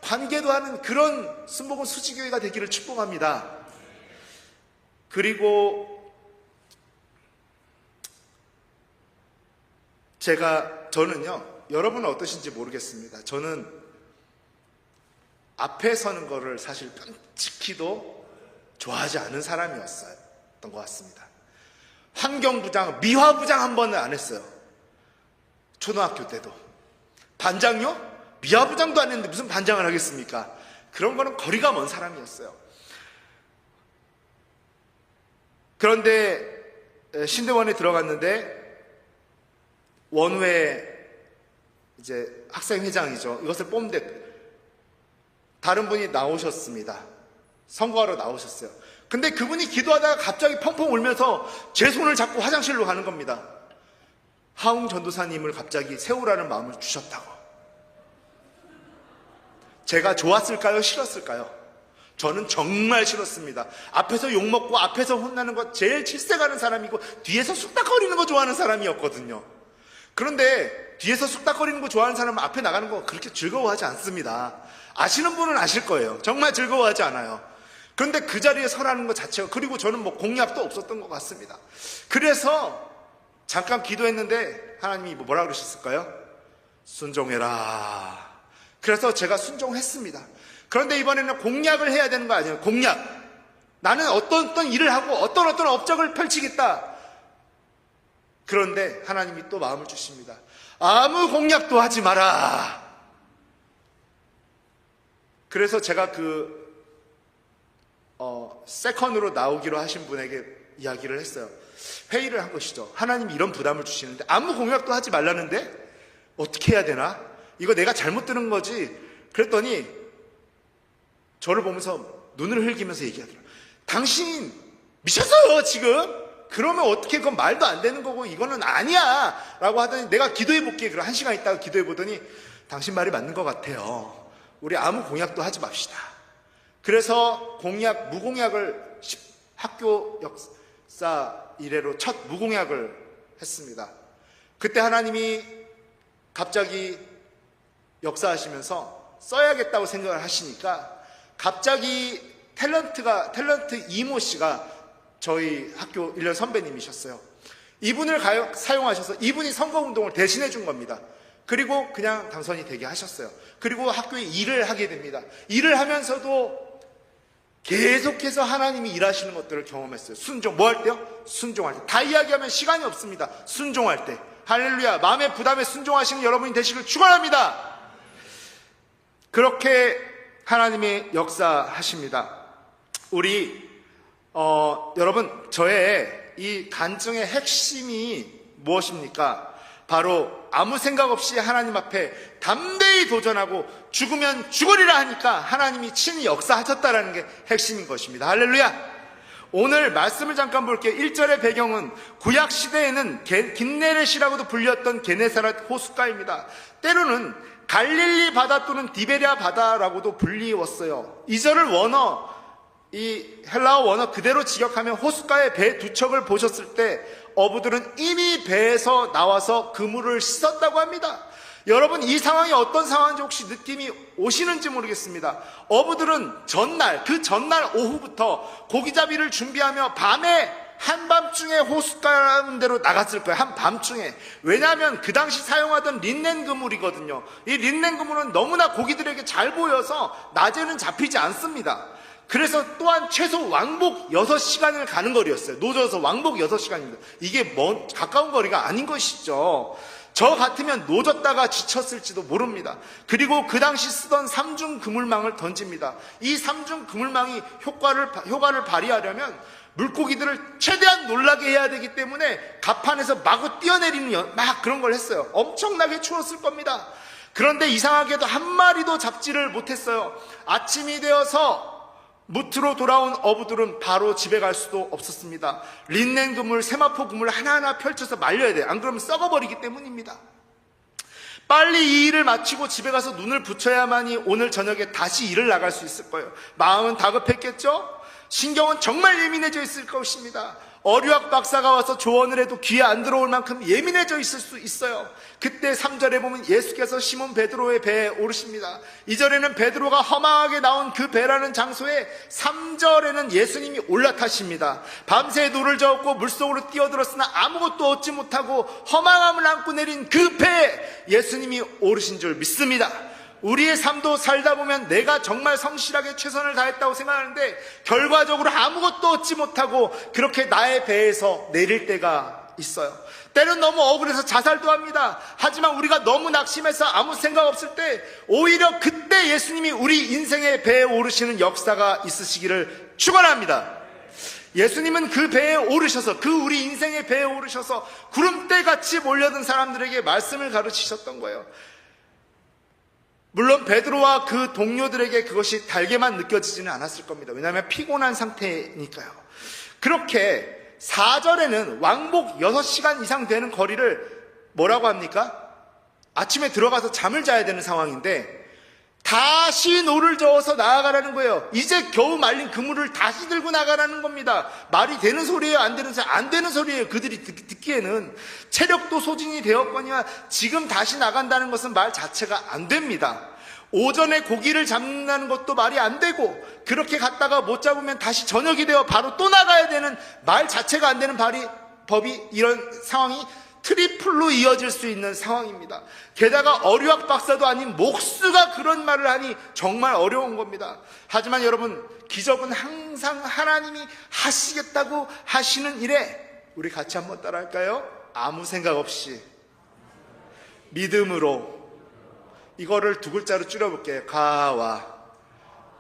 S2: 관계도 하는 그런 순복음 수지교회가 되기를 축복합니다. 그리고 저는요, 여러분은 어떠신지 모르겠습니다. 저는 앞에 서는 거를 사실 끔찍히도 좋아하지 않은 사람이었던 것 같습니다. 환경부장, 미화부장 한 번은 안 했어요. 초등학교 때도. 반장요? 미화부장도 안 했는데 무슨 반장을 하겠습니까? 그런 거는 거리가 먼 사람이었어요. 그런데 신대원에 들어갔는데 원외 이제 학생회장이죠. 이것을 뽑는데 다른 분이 나오셨습니다. 선거하러 나오셨어요. 근데 그분이 기도하다가 갑자기 펑펑 울면서 제 손을 잡고 화장실로 가는 겁니다. 하웅 전도사님을 갑자기 세우라는 마음을 주셨다고. 제가 좋았을까요? 싫었을까요? 저는 정말 싫었습니다. 앞에서 욕먹고 앞에서 혼나는 거 제일 질색하는 사람이고 뒤에서 쑥닥거리는 거 좋아하는 사람이었거든요. 그런데 뒤에서 쑥닥거리는 거 좋아하는 사람은 앞에 나가는 거 그렇게 즐거워하지 않습니다. 아시는 분은 아실 거예요. 정말 즐거워하지 않아요. 그런데 그 자리에 서라는 것 자체가, 그리고 저는 공약도 없었던 것 같습니다. 그래서 잠깐 기도했는데 하나님이 뭐라 그러셨을까요? 순종해라. 그래서 제가 순종했습니다. 그런데 이번에는 공약을 해야 되는 거 아니에요? 공약. 나는 어떤 일을 하고 어떤 업적을 펼치겠다. 그런데 하나님이 또 마음을 주십니다. 아무 공약도 하지 마라. 그래서 제가 세컨으로 나오기로 하신 분에게 이야기를 했어요. 회의를 한 것이죠. 하나님이 이런 부담을 주시는데 아무 공약도 하지 말라는데 어떻게 해야 되나? 이거 내가 잘못 들은 거지. 그랬더니 저를 보면서 눈을 흘기면서 얘기하더라고요. 당신 미쳤어요 지금? 그러면 어떻게, 그건 말도 안 되는 거고 이거는 아니야 라고 하더니 내가 기도해 볼게. 그럼 1시간 있다가 기도해 보더니 당신 말이 맞는 것 같아요. 우리 아무 공약도 하지 맙시다. 그래서 무공약을 학교 역사 이래로 첫 무공약을 했습니다. 그때 하나님이 갑자기 역사하시면서 써야겠다고 생각을 하시니까 갑자기 탤런트 이모 씨가 저희 학교 1년 선배님이셨어요. 이분을 사용하셔서 이분이 선거운동을 대신해 준 겁니다. 그리고 그냥 당선이 되게 하셨어요. 그리고 학교에 일을 하게 됩니다. 일을 하면서도 계속해서 하나님이 일하시는 것들을 경험했어요. 순종, 뭐 할 때요? 순종할 때. 다 이야기하면 시간이 없습니다. 순종할 때. 할렐루야. 마음의 부담에 순종하시는 여러분이 되시길 축원합니다. 그렇게 하나님이 역사하십니다. 우리 여러분, 저의 이 간증의 핵심이 무엇입니까? 바로 아무 생각 없이 하나님 앞에 담대히 도전하고 죽으면 죽으리라 하니까 하나님이 친히 역사하셨다라는 게 핵심인 것입니다. 할렐루야. 오늘 말씀을 잠깐 볼게요. 1절의 배경은 구약 시대에는 긴네렛이라고도 불렸던 게네사렛 호숫가입니다. 때로는 갈릴리 바다 또는 디베랴 바다라고도 불리웠어요. 2절을 이 헬라어 원어 그대로 직역하면 호숫가에 배 두 척을 보셨을 때 어부들은 이미 배에서 나와서 그물을 씻었다고 합니다. 여러분, 이 상황이 어떤 상황인지 혹시 느낌이 오시는지 모르겠습니다. 어부들은 그 전날 오후부터 고기잡이를 준비하며 밤에 한밤중에 호숫가라는 데로 나갔을 거예요. 한밤중에. 왜냐하면 그 당시 사용하던 린넨 그물이거든요. 이 린넨 그물은 너무나 고기들에게 잘 보여서 낮에는 잡히지 않습니다. 그래서 또한 최소 왕복 6시간을 가는 거리였어요. 노져서 왕복 6시간입니다. 이게 가까운 거리가 아닌 것이죠. 저 같으면 노졌다가 지쳤을지도 모릅니다. 그리고 그 당시 쓰던 삼중 그물망을 던집니다. 이 삼중 그물망이 효과를 발휘하려면 물고기들을 최대한 놀라게 해야 되기 때문에 갑판에서 마구 뛰어내리는 막 그런 걸 했어요. 엄청나게 추웠을 겁니다. 그런데 이상하게도 한 마리도 잡지를 못했어요. 아침이 되어서 무트로 돌아온 어부들은 바로 집에 갈 수도 없었습니다. 린넨 그물, 세마포 그물 하나하나 펼쳐서 말려야 돼요. 안 그러면 썩어버리기 때문입니다. 빨리 이 일을 마치고 집에 가서 눈을 붙여야만이 오늘 저녁에 다시 일을 나갈 수 있을 거예요. 마음은 다급했겠죠? 신경은 정말 예민해져 있을 것입니다. 어류학 박사가 와서 조언을 해도 귀에 안 들어올 만큼 예민해져 있을 수 있어요. 그때 3절에 보면 예수께서 시몬 베드로의 배에 오르십니다. 2절에는 베드로가 허망하게 나온 그 배라는 장소에 3절에는 예수님이 올라타십니다. 밤새 노를 저었고 물속으로 뛰어들었으나 아무것도 얻지 못하고 허망함을 안고 내린 그 배에 예수님이 오르신 줄 믿습니다. 우리의 삶도 살다 보면 내가 정말 성실하게 최선을 다했다고 생각하는데 결과적으로 아무것도 얻지 못하고 그렇게 나의 배에서 내릴 때가 있어요. 때는 너무 억울해서 자살도 합니다. 하지만 우리가 너무 낙심해서 아무 생각 없을 때 오히려 그때 예수님이 우리 인생의 배에 오르시는 역사가 있으시기를 축원합니다. 예수님은 그 배에 오르셔서 우리 인생의 배에 오르셔서 구름대같이 몰려든 사람들에게 말씀을 가르치셨던 거예요. 물론 베드로와 그 동료들에게 그것이 달게만 느껴지지는 않았을 겁니다. 왜냐하면 피곤한 상태니까요. 그렇게 4절에는 왕복 6시간 이상 되는 거리를 뭐라고 합니까? 아침에 들어가서 잠을 자야 되는 상황인데 다시 노를 저어서 나아가라는 거예요. 이제 겨우 말린 그물을 다시 들고 나가라는 겁니다. 말이 되는 소리예요? 안 되는 소리예요? 안 되는 소리예요. 그들이 듣기에는 체력도 소진이 되었거니와 지금 다시 나간다는 것은 말 자체가 안 됩니다. 오전에 고기를 잡는다는 것도 말이 안 되고 그렇게 갔다가 못 잡으면 다시 저녁이 되어 바로 또 나가야 되는 말 자체가 안 되는 법이 이런 상황이 트리플로 이어질 수 있는 상황입니다. 게다가 어류학 박사도 아닌 목수가 그런 말을 하니 정말 어려운 겁니다. 하지만 여러분, 기적은 항상 하나님이 하시겠다고 하시는 일에 우리 같이 한번 따라할까요? 아무 생각 없이 믿음으로. 이거를 두 글자로 줄여볼게요.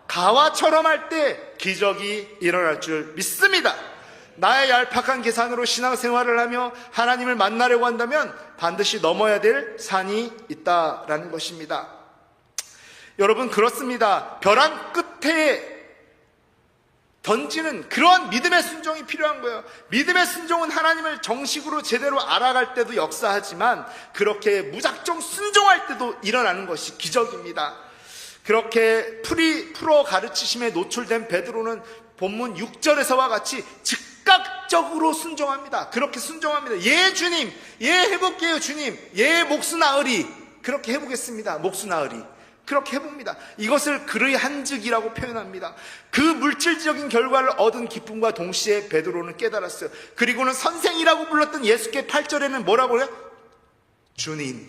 S2: 가와처럼 할 때 기적이 일어날 줄 믿습니다. 나의 얄팍한 계산으로 신앙생활을 하며 하나님을 만나려고 한다면 반드시 넘어야 될 산이 있다라는 것입니다. 여러분, 그렇습니다. 벼랑 끝에 던지는 그런 믿음의 순종이 필요한 거예요. 믿음의 순종은 하나님을 정식으로 제대로 알아갈 때도 역사하지만 그렇게 무작정 순종할 때도 일어나는 것이 기적입니다. 그렇게 풀어 가르치심에 노출된 베드로는 본문 6절에서와 같이 즉각적으로 순종합니다. 그렇게 순종합니다. 예 주님, 예 해볼게요 주님, 예 목수 나으리, 그렇게 해보겠습니다. 목수 나으리, 그렇게 해봅니다. 이것을 그의 한즉이라고 표현합니다. 그 물질적인 결과를 얻은 기쁨과 동시에 베드로는 깨달았어요. 그리고는 선생이라고 불렀던 예수께 8절에는 뭐라고 해요? 주님,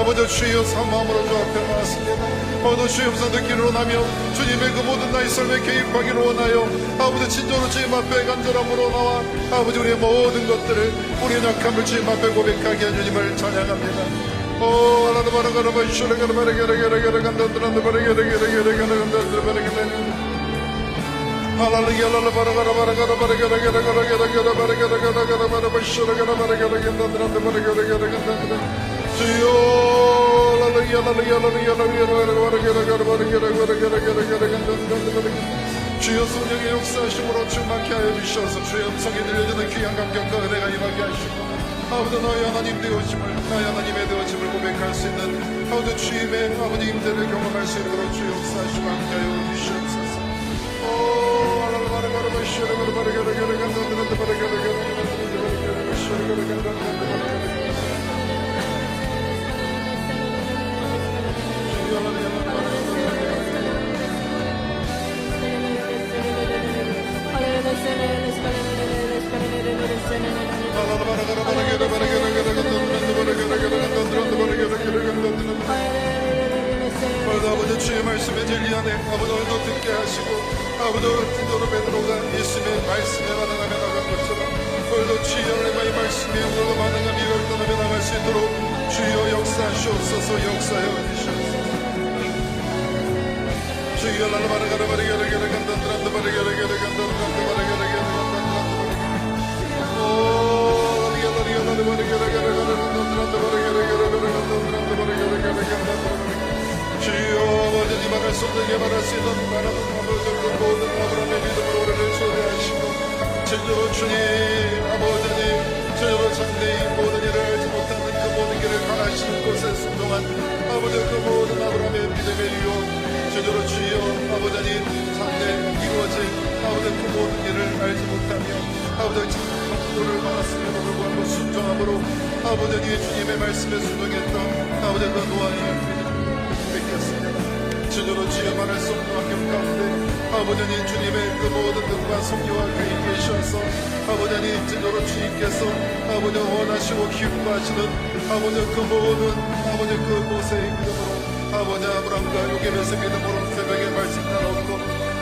S1: 아버지 주여 사마음으로 주 앞에 나왔습니다. 주여 음성 듣기를 원하며 주님의 그 모든 나의 삶에 개입하기를 원하여 아버지 진정으로 주님 앞에 간절함으로 나와 아버지 우리의 모든 것들을 우리의 약함을 주님 앞에 고백하게 한 주님을 찬양합니다. 주여 주여 성령의 역사하심으로 충만케 하여 주셔서 주의 음성이 들려주는 귀한 감격과 은혜가 임하게 하시고 아버지 너희 하나님 되어짐을 나의 하나님의 되어짐을 고백할 수 있는 아버지 주님의 아버지 임재를 경험할 수 있도록 주의 역사하심을 함께 하여 주시옵소서. 아버지 주의 말씀에 진리하네 아버지 오늘도 듣게 하시고 아버지 진도로 베드로가 예수님의 말씀에 반응하며 나간 것처럼 오늘도 주의 하나님의 말씀에 오늘도 반응하며 이걸 떠나며 나갈 수 있도록 주여 역사하시옵소서. 역사하여 주시옵소서. 주여 주여 아버지 말할 수 없는 말할 수 있는 말하는 아버지를 모든 아브라함의 믿음으로 우리를 초대하시고 진정으로 주님 아버지님 저희로 장래인 모든 일을 알지 못하는 그 모든 길을 가하시는 곳에 순종한 아버지 그 모든 아브라함의 믿음의 이유 저희로 주여 아버지님 장래 이루어진 아버지 그 모든 일을 알지 못하며 아버지 참고를 받았음에도 불구하고 순종함으로 아버지님 주님의 말씀에 순종했던 아버지 그 노아의 주님으로 주여 말할 수 없는 환경 가운데 아버지님 주님의 그 모든 뜻과 성교와 그에 계셔서 아버지님 진도로 주님께서 아버지 원하시고 기뻐하시는 아버지 그 모든 아버지 그곳에 믿음으로 아버지 아브라함과 요셉의 믿음으로 새벽에 말씀 나눴고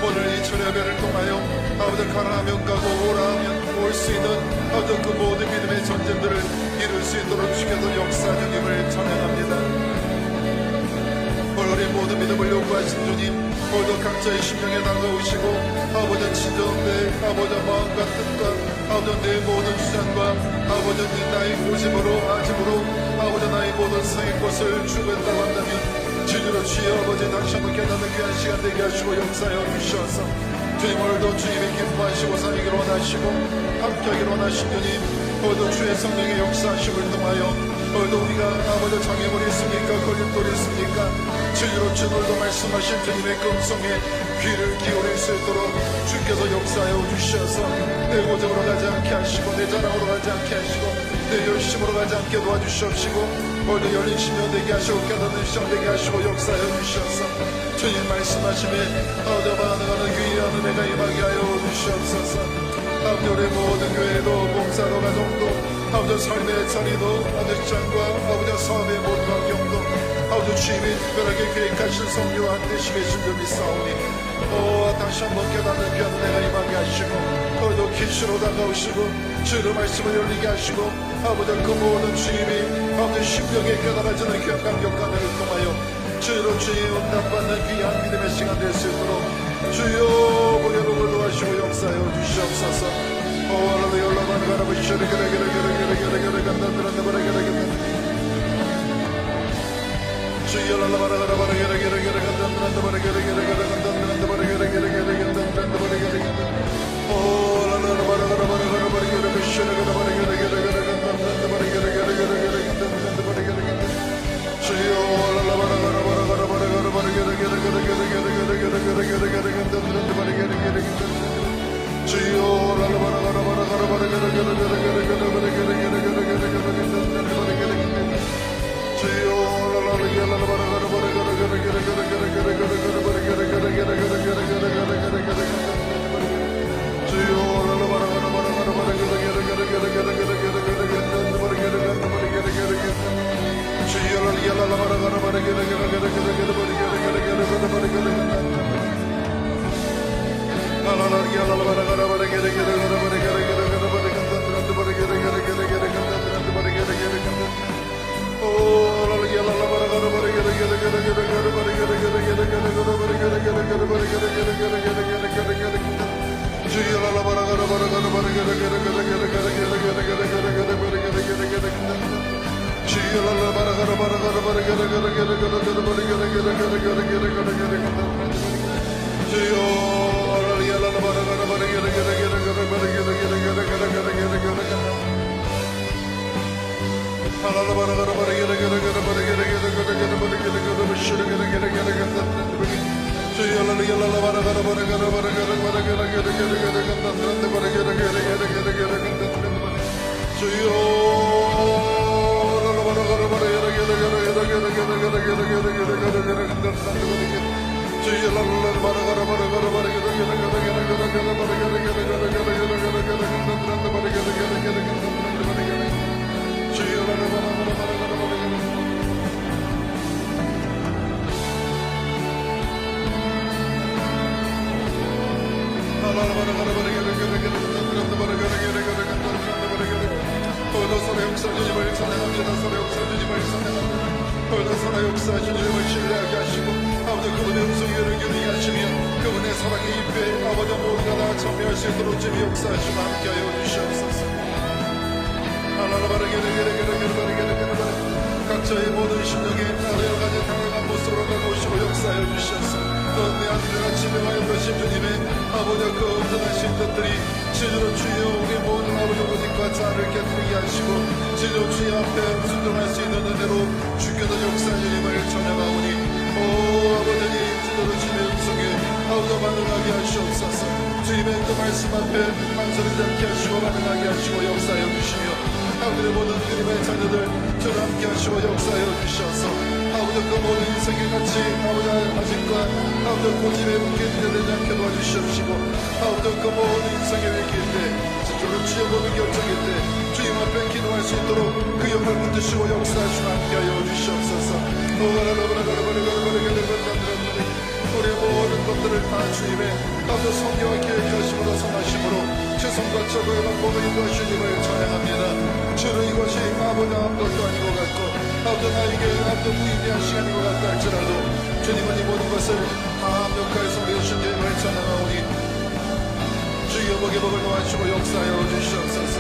S1: 오늘 이 철야배를 통하여 아버지 가라하면 가고 오라 하면 올 수 있는 아버지 그 모든 믿음의 전쟁들을 이룰 수 있도록 주께서 역사하는 힘을 찬양합니다. 오늘의 모든 믿음을 요구하신 주님 오늘도 각자의 심령에 다가오시고 아버지 진정내 아버지 마음과 뜻과 아버지 내 모든 주장과 아버지 나의 고집으로 아집으로 아버지 나의 모든 성의 것을 추구했다고 한다면 주님으로 주여 아버지 다시 한번 깨닫는 귀한 시간 되게 하시고 역사하여 주셔서 주님 오늘도 주님의 기뻐하시고 사역을 원하시고 함께하기를 원하신 주님 오늘도 주의 성령의 역사하심을 통하여 오늘도 우리가 아버지 장애물이 있습니까 걸림돌이 있습니까 주님으로 주님도 말씀하신 주님의 그 음성에 귀를 기울일 수 있도록 주께서 역사하여 주셔서 내 고집으로 가지 않게 하시고 내 자랑으로 가지 않게 하시고 내 열심으로 가지 않게 도와주시옵시고 오늘도 열린 심령 되게 하시고 깨닫는 시장 되게 하시고 역사하여 주셔서 주님 말씀하심에 아버지 반응하는 귀한 은혜가 임하게 하여 주시옵소서. 아버지 우리 모든 교회도 봉사로 가정도 아버지 삶의 자리도 아버지 장과 아버지 사업의 모든 환경도 아버지 주님이 특별하게 계획하신 성료와 함께 계신 줄 믿사오니 다시 한번 깨닫는 귀한 은혜가 임하게 하시고 오늘도 기시로 다가오시고 주의 말씀을 열리게 하시고 아버지 그 모든 주님이 아버지 심령에 깨달아지는 귀한 감격감을 통하여 주로 주의 응답받는 귀한 믿음의 시간 될 수 있도록 주여 보혈을 도와주시고 역사하여 주시옵소서.
S3: 각자의 모든 심령에 여러 가지 다양한 모습으로 다가오시고 역사하여 주셔서 또 내 안들과 지명하여 그러신 주님의 아버지 그 온전하신 뜻들이 진으로 주여 우리 모든 아버지 오직과 자를 깨뜨리게 하시고 진으로 주의 앞에 순종할 수 있는 은혜로 주께서 역사하여 주님을 찬양하오니 오 아버지 진으로 주님의 음성에 아버지 반응하게 하시옵소서 주님의 그 말씀 앞에 망설이지 않게 하시고 반응하게 하시고 역사하여 주시며 아버지의 모든 주님의 자녀들 저를 함께 하시고 역사하여 주셔서 아버지 그 모든 인생의 같이 아버지 아직과 아버지 고집에 묶여있게 되지 않게 도와주시옵시고 아버지 그 모든 인생의 위기일 때 진짜로 주의 모든 결정일 때 주님 앞에 기도할 수 있도록 그 영을 붙드시고 역사하시고 함께하여 주시옵소서 우리의 모든 것들을 다 주님의 아버지 성경과 계획하심으로 선하심으로 최선과 최고의 방법을 인도하신 님을 찬양합니다. 주는 이것이 아버지 아무것도 아닌 것 같고 아버지 나에게 아무도 무의미한 시간인 것 같다 할지라도 주님은 이 모든 것을 다 완벽하게 성리하신 님을 찬양하오니 주여 복의 복을 놓아주시고 역사하여 주시옵소서.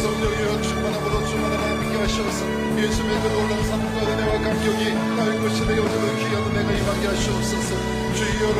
S3: 성령이여 충만함으로 충만함을 함께 하시옵소서. 예수의 그 놀라운 사랑과 은혜와 감격이 나의 것이 되어 오늘 귀한 은혜가 임하게 하시옵소서. 주여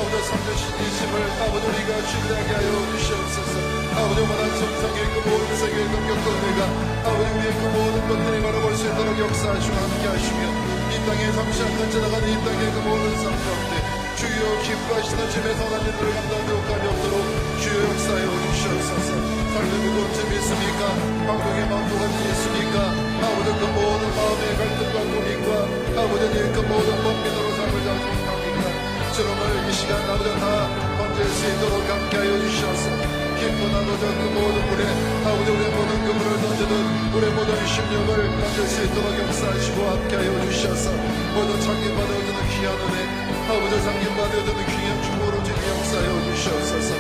S3: 아버지 삼주신 이 짐을 아버지 우리가 신뢰하게 하여 주시옵소서. 아버지 원한 성상의 그 모든 세계의 공격도 내가 아버지 우리의 그 모든 것들이 바라볼 수 있도록 역사하시고 함께 하시며 이 땅에 잠시 한번 지나가는 이 땅의 그 모든 삶 가운데 주여 기뻐하시는 집에 선한 일들을 감당하는 욕감이 없도록 주여 역사하여 주시옵소서. 삶의 무거운 짐이 있습니까? 방송의 마음도가 있습니까? 아버지 그 모든 마음의 갈등과 고민과 아버지 그 모든 범민으로 삶을 잘 못합니까? 주님을 이 시간 아버지 다 건질 수 있도록 함께하여 주시옵소서. 깊은 아버지 그 모든 물에 아버지 우리의 모든 그물을 던지듯 우리의 모든 심령을 던질 수 있도록 역사하시고 함께하여 주시옵소서. 모든 창립받아주는 귀한 은혜 아버지 상김받아주는 귀한 축복으로 주님 역사하여 주시옵소서.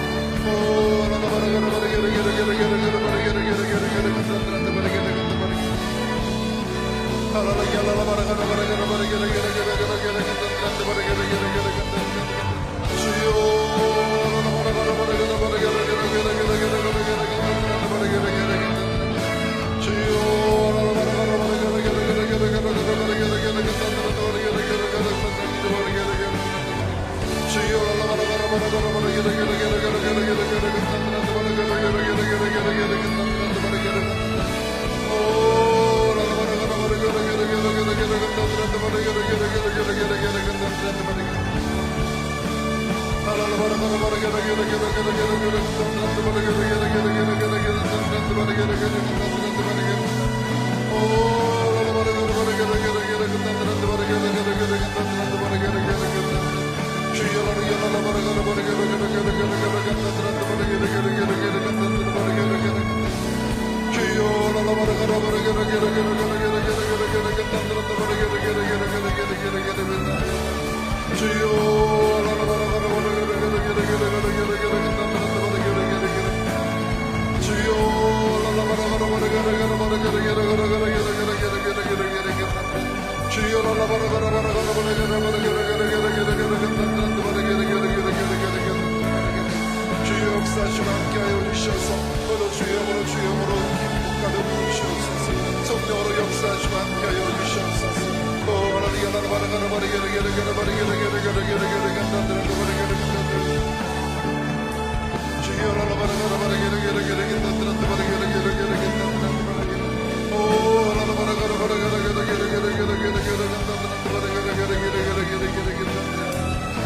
S3: 주여 역사하시고 함께하여 주셔서 모두 주여으로 주여으로 기쁨 가득 부으시옵소서. 성령으로 역사하시고 함께하여 주시옵소서.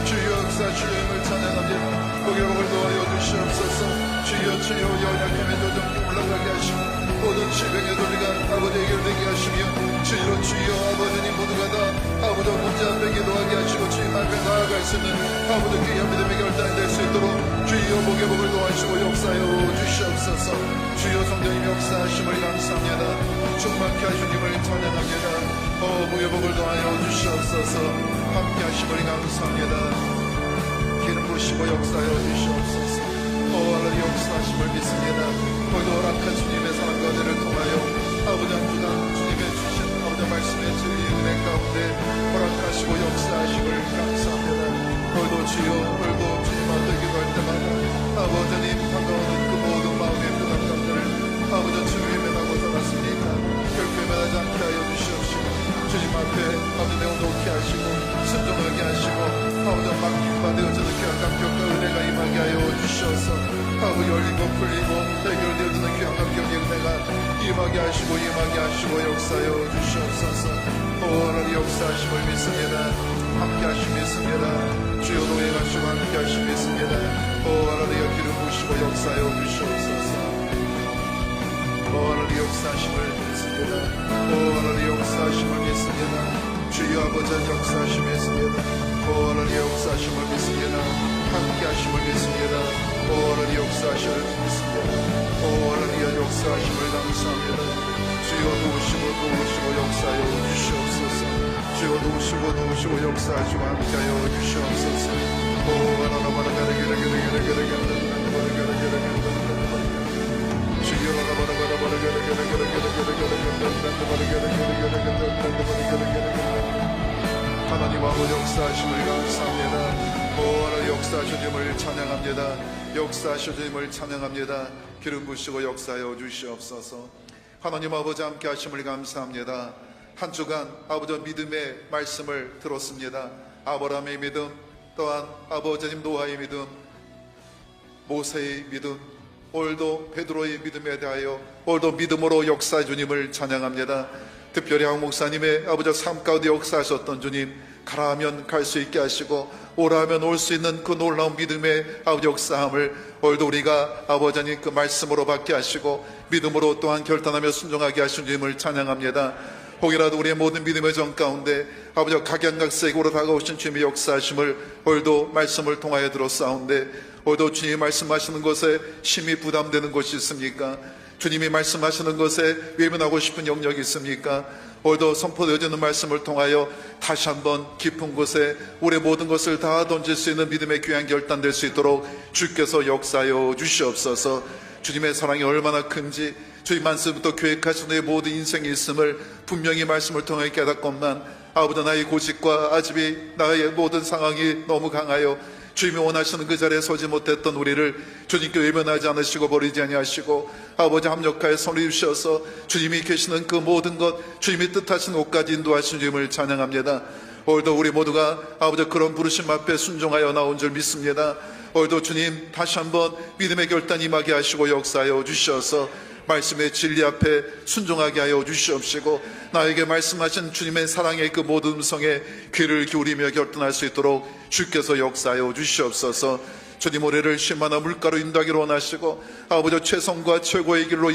S3: 주여 역사 주의 힘을 찬양합니다. 복을 도와여 주시옵소서. 주여 주여 연약함의 조정이 올라가게 하시고 모든 질병의 도리가 아버지 해결되게 하시며 주여 주여 아버지님 모두가 다 아버지 문제 앞에 기도하게 하시고 주님 앞에 나아갈 수 있는 아버지 귀한 믿음의 결단이 될 수 있도록 주여 복의 복을 도와주시고 역사하여 주시옵소서. 주여 성령님 역사하심을 감사합니다. 충만케 하시님을 찬양합니다. 복의 복을 도와여 주시옵소서. 함께 하심을 감사합니다. 기름 부으시고 역사하여 주시옵소서. 하나님 역사하심을 믿습니다. 거기도 허락한 주님의 사랑과 은혜를 통하여 아버지 한 주간 주님의 주신 아버지 말씀의 진리 은혜 가운데 허락하시고 역사하심을 감사합니다. 거기도 주여 얼고 주님 앞에 기도할 때마다 아버지님 다가오는 그 모든 마음의 부담감들을 아버지 주님의 매나고 살았습니까? 결코 매나지 않게 하여 주시옵시고 주님 앞에 아버지 내어놓게 하시고 순종하게 하시고 아버지 맡김바 되어지는 귀한 감격과 은혜가 임하게 하여 주셔서 아버지 열리고 풀리고 해결되어지는 귀한 감격의 은혜가 임하게 하시고 역사하여 주시옵소서. 하나님 역사하심을 믿습니다. 함께 하심을 믿습니다. 주여 동행하시고 함께 하심을 믿습니다. 하나님 기름 부으시고 역사하여 주시옵소서. 하나님 역사하심을 믿습니다. 하나님 역사하심을 믿습니다. 주여 아버지 역사하심을 믿습니다. 하나님 역사하심을 믿습니다. 함께 하심을 믿습니다. 하나님 역사하심을 믿습니다. 하나님 역사하심을 감사합니다. 주여 도우시고 역사하여 주시옵소서. 주여 도우시고 역사하시고 함께하여 주시옵소서. 하나님 아버지 역사하심을 감사합니다. 하나님 역사하심을 찬양합니다. 역사하심을 찬양합니다. 기름 부으시고 역사하여 주시옵소서. 하나님 아버지 함께 하심을 감사합니다. 한 주간 아버지 믿음의 말씀을 들었습니다. 아브라함의 믿음,
S1: 또한 아버지님 노아의 믿음, 모세의 믿음, 오늘도 베드로의 믿음에 대하여 오늘도 믿음으로 역사해 주님을 찬양합니다. 특별히 한 목사님의 아버지 삶 가운데 역사하셨던 주님, 가라 하면 갈 수 있게 하시고 오라 하면 올 수 있는 그 놀라운 믿음의 아버지 역사함을 오늘도 우리가 아버지님 그 말씀으로 받게 하시고 믿음으로 또한 결단하며 순종하게 하신 주님을 찬양합니다. 혹이라도 우리의 모든 믿음의 정 가운데 아버지 각양각색으로 다가오신 주님의 역사하심을 오늘도 말씀을 통하여 들었사온데 오늘도 주님이 말씀하시는 것에 심히 부담되는 것이 있습니까? 주님이 말씀하시는 것에 외면하고 싶은 영역이 있습니까? 오늘도 선포되어지는 말씀을 통하여 다시 한번 깊은 곳에 우리의 모든 것을 다 던질 수 있는 믿음의 귀한 결단될 수 있도록 주께서 역사하여 주시옵소서. 주님의 사랑이 얼마나 큰지 주님 말씀부터 계획하신 의 모든 인생이 있음을 분명히 말씀을 통해 깨닫건만 아버지 나의 고집과 아집이 나의 모든 상황이 너무 강하여 주님이 원하시는 그 자리에 서지 못했던 우리를 주님께 외면하지 않으시고 버리지 아니하시고 아버지 합력하여 손을 주셔서 주님이 계시는 그 모든 것 주님이 뜻하신 곳까지 인도하신 주님을 찬양합니다. 오늘도 우리 모두가 아버지 그런 부르심 앞에 순종하여 나온 줄 믿습니다. 오늘도 주님 다시 한번 믿음의 결단 임하게 하시고 역사하여 주셔서 말씀의 진리 앞에 순종하게 하여 주시옵시고 나에게 말씀하신 주님의 사랑의 그 모든 음성에 귀를 기울이며 결단할 수 있도록 주께서 역사하여 주시옵소서. 주님 우리를 쉴만한 물가로 인도하기를 원하시고 아버지 최선과 최고의 길로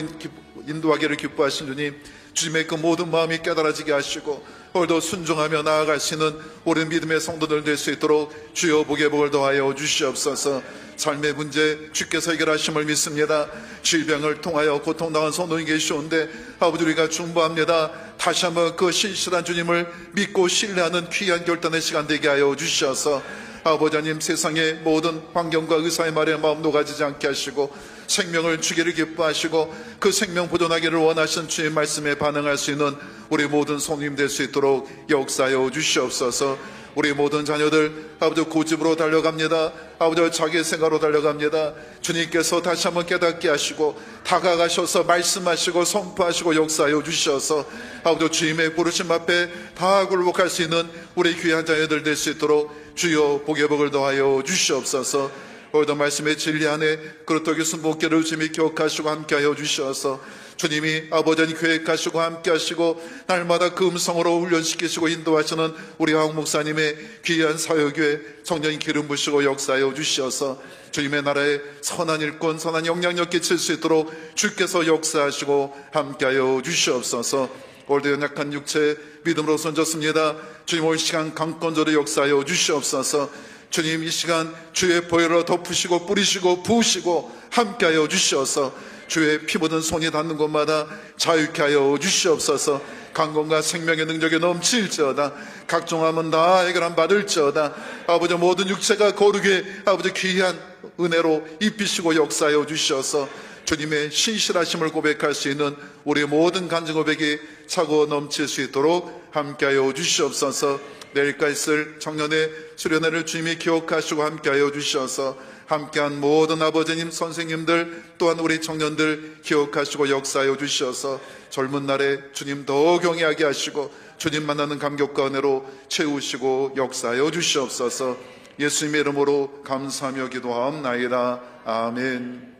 S1: 인도하기를 기뻐하신 주님, 주님의 그 모든 마음이 깨달아지게 하시고 오늘도 순종하며 나아갈 수 있는 우리 믿음의 성도들 될 수 있도록 주여 복의 복을 더하여 주시옵소서. 삶의 문제 주께서 해결하심을 믿습니다. 질병을 통하여 고통당한 성도이 계시오는데 아버지 우리가 중보합니다. 다시 한번 그 신실한 주님을 믿고 신뢰하는 귀한 결단의 시간 되게 하여 주셔서 아버지 하나님 세상의 모든 환경과 의사의 말에 마음 녹아지지 않게 하시고 생명을 주기를 기뻐하시고 그 생명 보존하기를 원하시는 주의 말씀에 반응할 수 있는 우리 모든 성도님 될 수 있도록 역사하여 주시옵소서. 우리 모든 자녀들 아버지 고집으로 달려갑니다. 아버지 자기 생각으로 달려갑니다. 주님께서 다시 한번 깨닫게 하시고 다가가셔서 말씀하시고 선포하시고 역사하여 주셔서 아버지 주님의 부르심 앞에 다 굴복할 수 있는 우리 귀한 자녀들 될 수 있도록 주여 복의 복을 더하여 주시옵소서. 오늘도 말씀의 진리 안에 그렇다고 순복계를 주님이 기억하시고 함께하여 주셔서 주님이 아버지님 계획하시고 함께하시고 날마다 그 음성으로 훈련시키시고 인도하시는 우리 황 목사님의 귀한 사역에 청년이 기름 부시고 역사하여 주셔서 주님의 나라에 선한 일꾼 선한 영향력 끼칠 수 있도록 주께서 역사하시고 함께하여 주시옵소서. 오늘도 연약한 육체 믿음으로 손졌습니다. 주님 오늘 시간 강권적으로 역사하여 주시옵소서. 주님 이 시간 주의 보혈로 덮으시고 뿌리시고 부으시고 함께하여 주시옵소서. 주의 피 묻은 손이 닿는 곳마다 자유케 하여 주시옵소서. 강건과 생명의 능력이 넘칠지어다. 각종함은 다 해결함 받을지어다. 아버지 모든 육체가 거룩에 아버지 귀한 은혜로 입히시고 역사하여 주셔서 주님의 신실하심을 고백할 수 있는 우리 모든 간증 고백이 차고 넘칠 수 있도록 함께하여 주시옵소서. 내일까지 있을 청년의 수련회를 주님이 기억하시고 함께하여 주셔서 함께한 모든 아버지님 선생님들 또한 우리 청년들 기억하시고 역사하여 주셔서 젊은 날에 주님 더 경외하게 하시고 주님 만나는 감격과 은혜로 채우시고 역사하여 주시옵소서. 예수님의 이름으로 감사하며 기도하옵나이다. 아멘.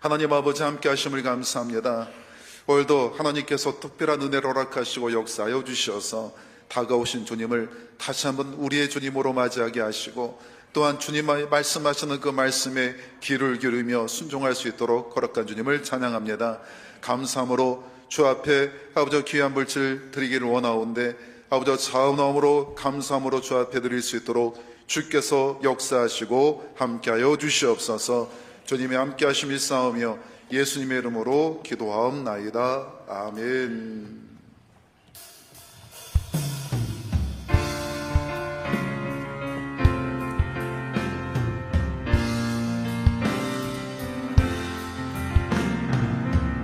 S1: 하나님 아버지 함께 하심을 감사합니다. 오늘도 하나님께서 특별한 은혜를 허락하시고 역사하여 주셔서 다가오신 주님을 다시 한번 우리의 주님으로 맞이하게 하시고 또한 주님의 말씀하시는 그 말씀에 귀를 기울이며 순종할 수 있도록 허락한 주님을 찬양합니다. 감사함으로 주 앞에 아버지 귀한 물질 드리기를 원하오는데 아버지 자원함으로 감사함으로 주 앞에 드릴 수 있도록 주께서 역사하시고 함께하여 주시옵소서. 주님이 함께하심이 싸우며 예수님의 이름으로 기도하옵나이다. 아멘.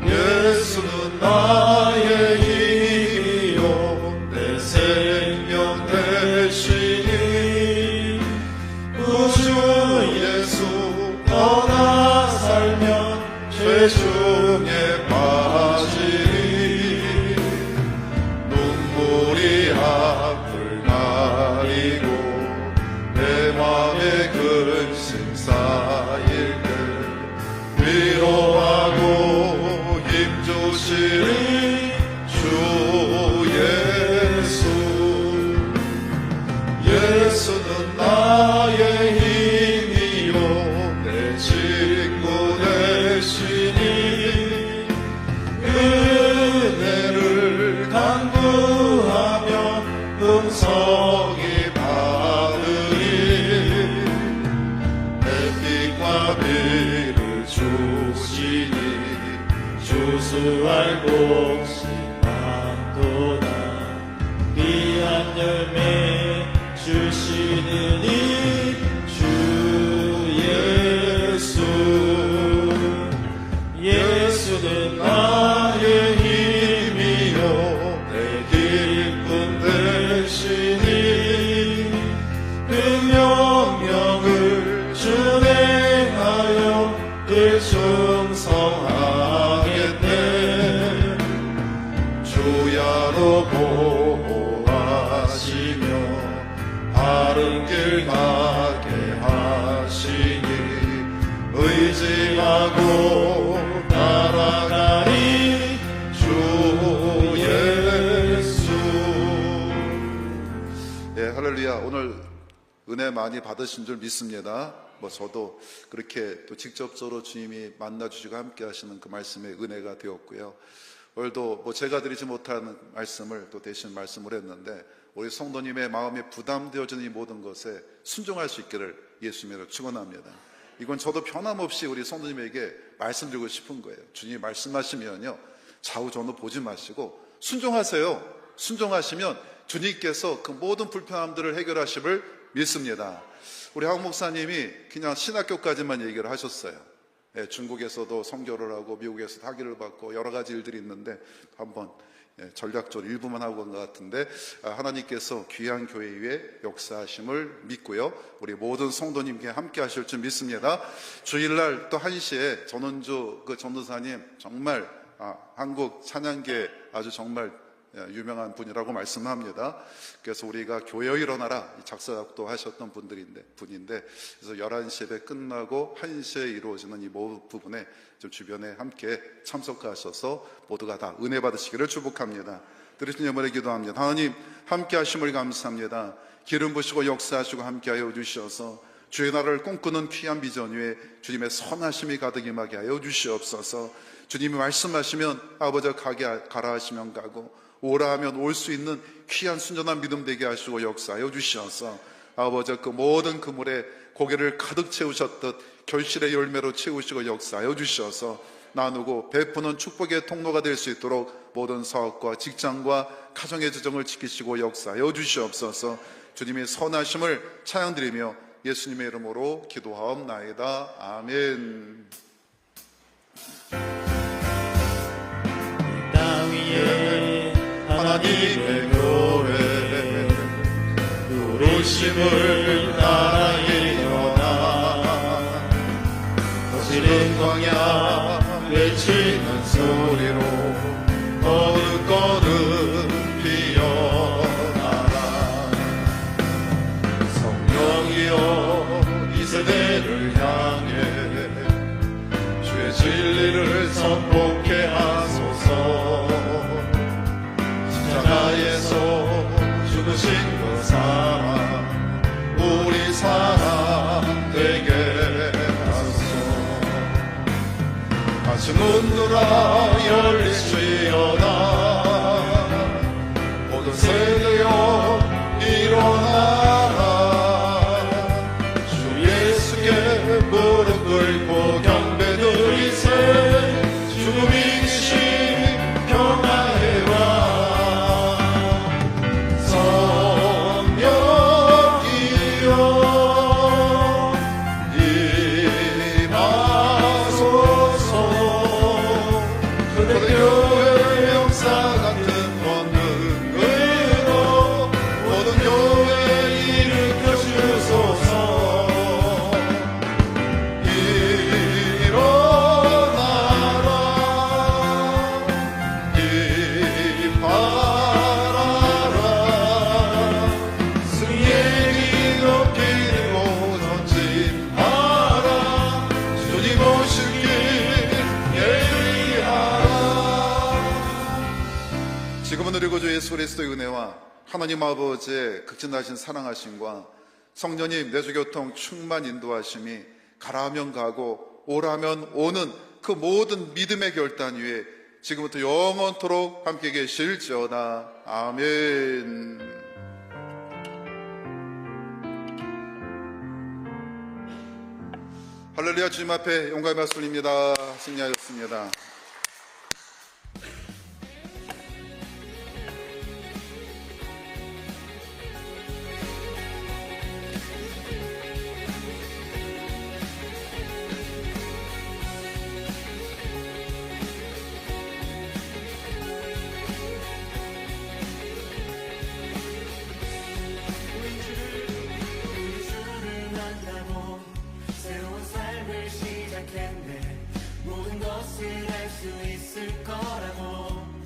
S3: 예수는 나의 힘이요 내 생명 되시니 구주 예수 떠나 살면 죄 중에 빠지니 눈물이 앞을 가리고 내
S4: 주수할 곳이 많도다. 귀한 열매 주시는 이 주 예수. 예수는 나의 힘이요 내 기쁨 되시니 그 명령을 준행하여 늘 충성하겠네. 주야로 보호하시며 바른 길 가게 하시니 의지하고 따라가리 주 예수.
S1: 예, 할렐루야. 오늘 은혜 많이 받으신 줄 믿습니다. 저도 그렇게 또 직접적으로 주님이 만나주시고 함께 하시는 그 말씀에 은혜가 되었고요. 오늘도 제가 드리지 못하는 말씀을 또 대신 말씀을 했는데, 우리 성도님의 마음에 부담되어지는 이 모든 것에 순종할 수 있기를 예수님으로 축원합니다. 이건 저도 변함없이 우리 성도님에게 말씀드리고 싶은 거예요. 주님이 말씀하시면요, 좌우좌우 보지 마시고 순종하세요. 순종하시면 주님께서 그 모든 불편함들을 해결하심을 믿습니다. 우리 학 목사님이 그냥 신학교까지만 얘기를 하셨어요. 예, 중국에서도 선교를 하고 미국에서도 학위를 받고 여러 가지 일들이 있는데 한번 전략적으로 일부만 하고 간 것 같은데, 하나님께서 귀한 교회 위에 역사하심을 믿고요, 우리 모든 성도님께 함께 하실 줄 믿습니다. 주일날 또 1시에 전원주 그 전도사님 정말 한국 찬양계 아주 정말 유명한 분이라고 말씀합니다. 그래서 우리가 교회 일어나라 작사작도 하셨던 분인데 그래서 11시 예배 끝나고 1시에 이루어지는 이 모든 부분에 좀 주변에 함께 참석하셔서 모두가 다 은혜 받으시기를 축복합니다. 들으신 여러분의 기도합니다. 하나님, 함께 하심을 감사합니다. 기름 부시고 역사하시고 함께하여 주시어서 주의 나라를 꿈꾸는 귀한 비전 위에 주님의 선하심이 가득 임하게 하여 주시옵소서. 주님이 말씀하시면 아버지 가라 하시면 가고, 오라 하면 올 수 있는 귀한 순전한 믿음 되게 하시고 역사하여 주시어서 아버지 그 모든 그물에 고개를 가득 채우셨듯 결실의 열매로 채우시고 역사하여 주시어서 나누고 베푸는 축복의 통로가 될 수 있도록 모든 사업과 직장과 가정의 재정을 지키시고 역사하여 주시옵소서. 주님의 선하심을 찬양드리며 예수님의 이름으로 기도하옵나이다. 아멘.
S4: 땅 위에 하나님의 교회 부르심을 따라 일어나 거칠은 광야 외치는 소리로 거듭거듭 피어나라. 성령이여 이 세대를 향해 주의 진리를 선포케 하소서. 십자가에서 죽으신 그 사랑 우리 사랑 되게 하소서. 다시 문들아 열리시어다. 모든 세대여 일어나라. 주 예수께 무릎 꿇고 경배드리세. 죽음 이기신 평화해와 성령이여 임하소서. 그대 교회 역사 같은 권능으로 모든 교회 일으켜 주소서. 일어나라 이발하라. 승리의 길 높이 들고 전진하라. 주님 오실 길 예리하라.
S1: 지금은 우리 구주 예수 그리스도의 은혜와 하나님 아버지의 극진하신 사랑하심과 성령님 내주교통 충만 인도하심이 가라하면 가고 오라면 오는 그 모든 믿음의 결단 위에 지금부터 영원토록 함께 계실지어다. 아멘. 할렐루야. 주님 앞에 영광의 말씀입니다. 승리하였습니다.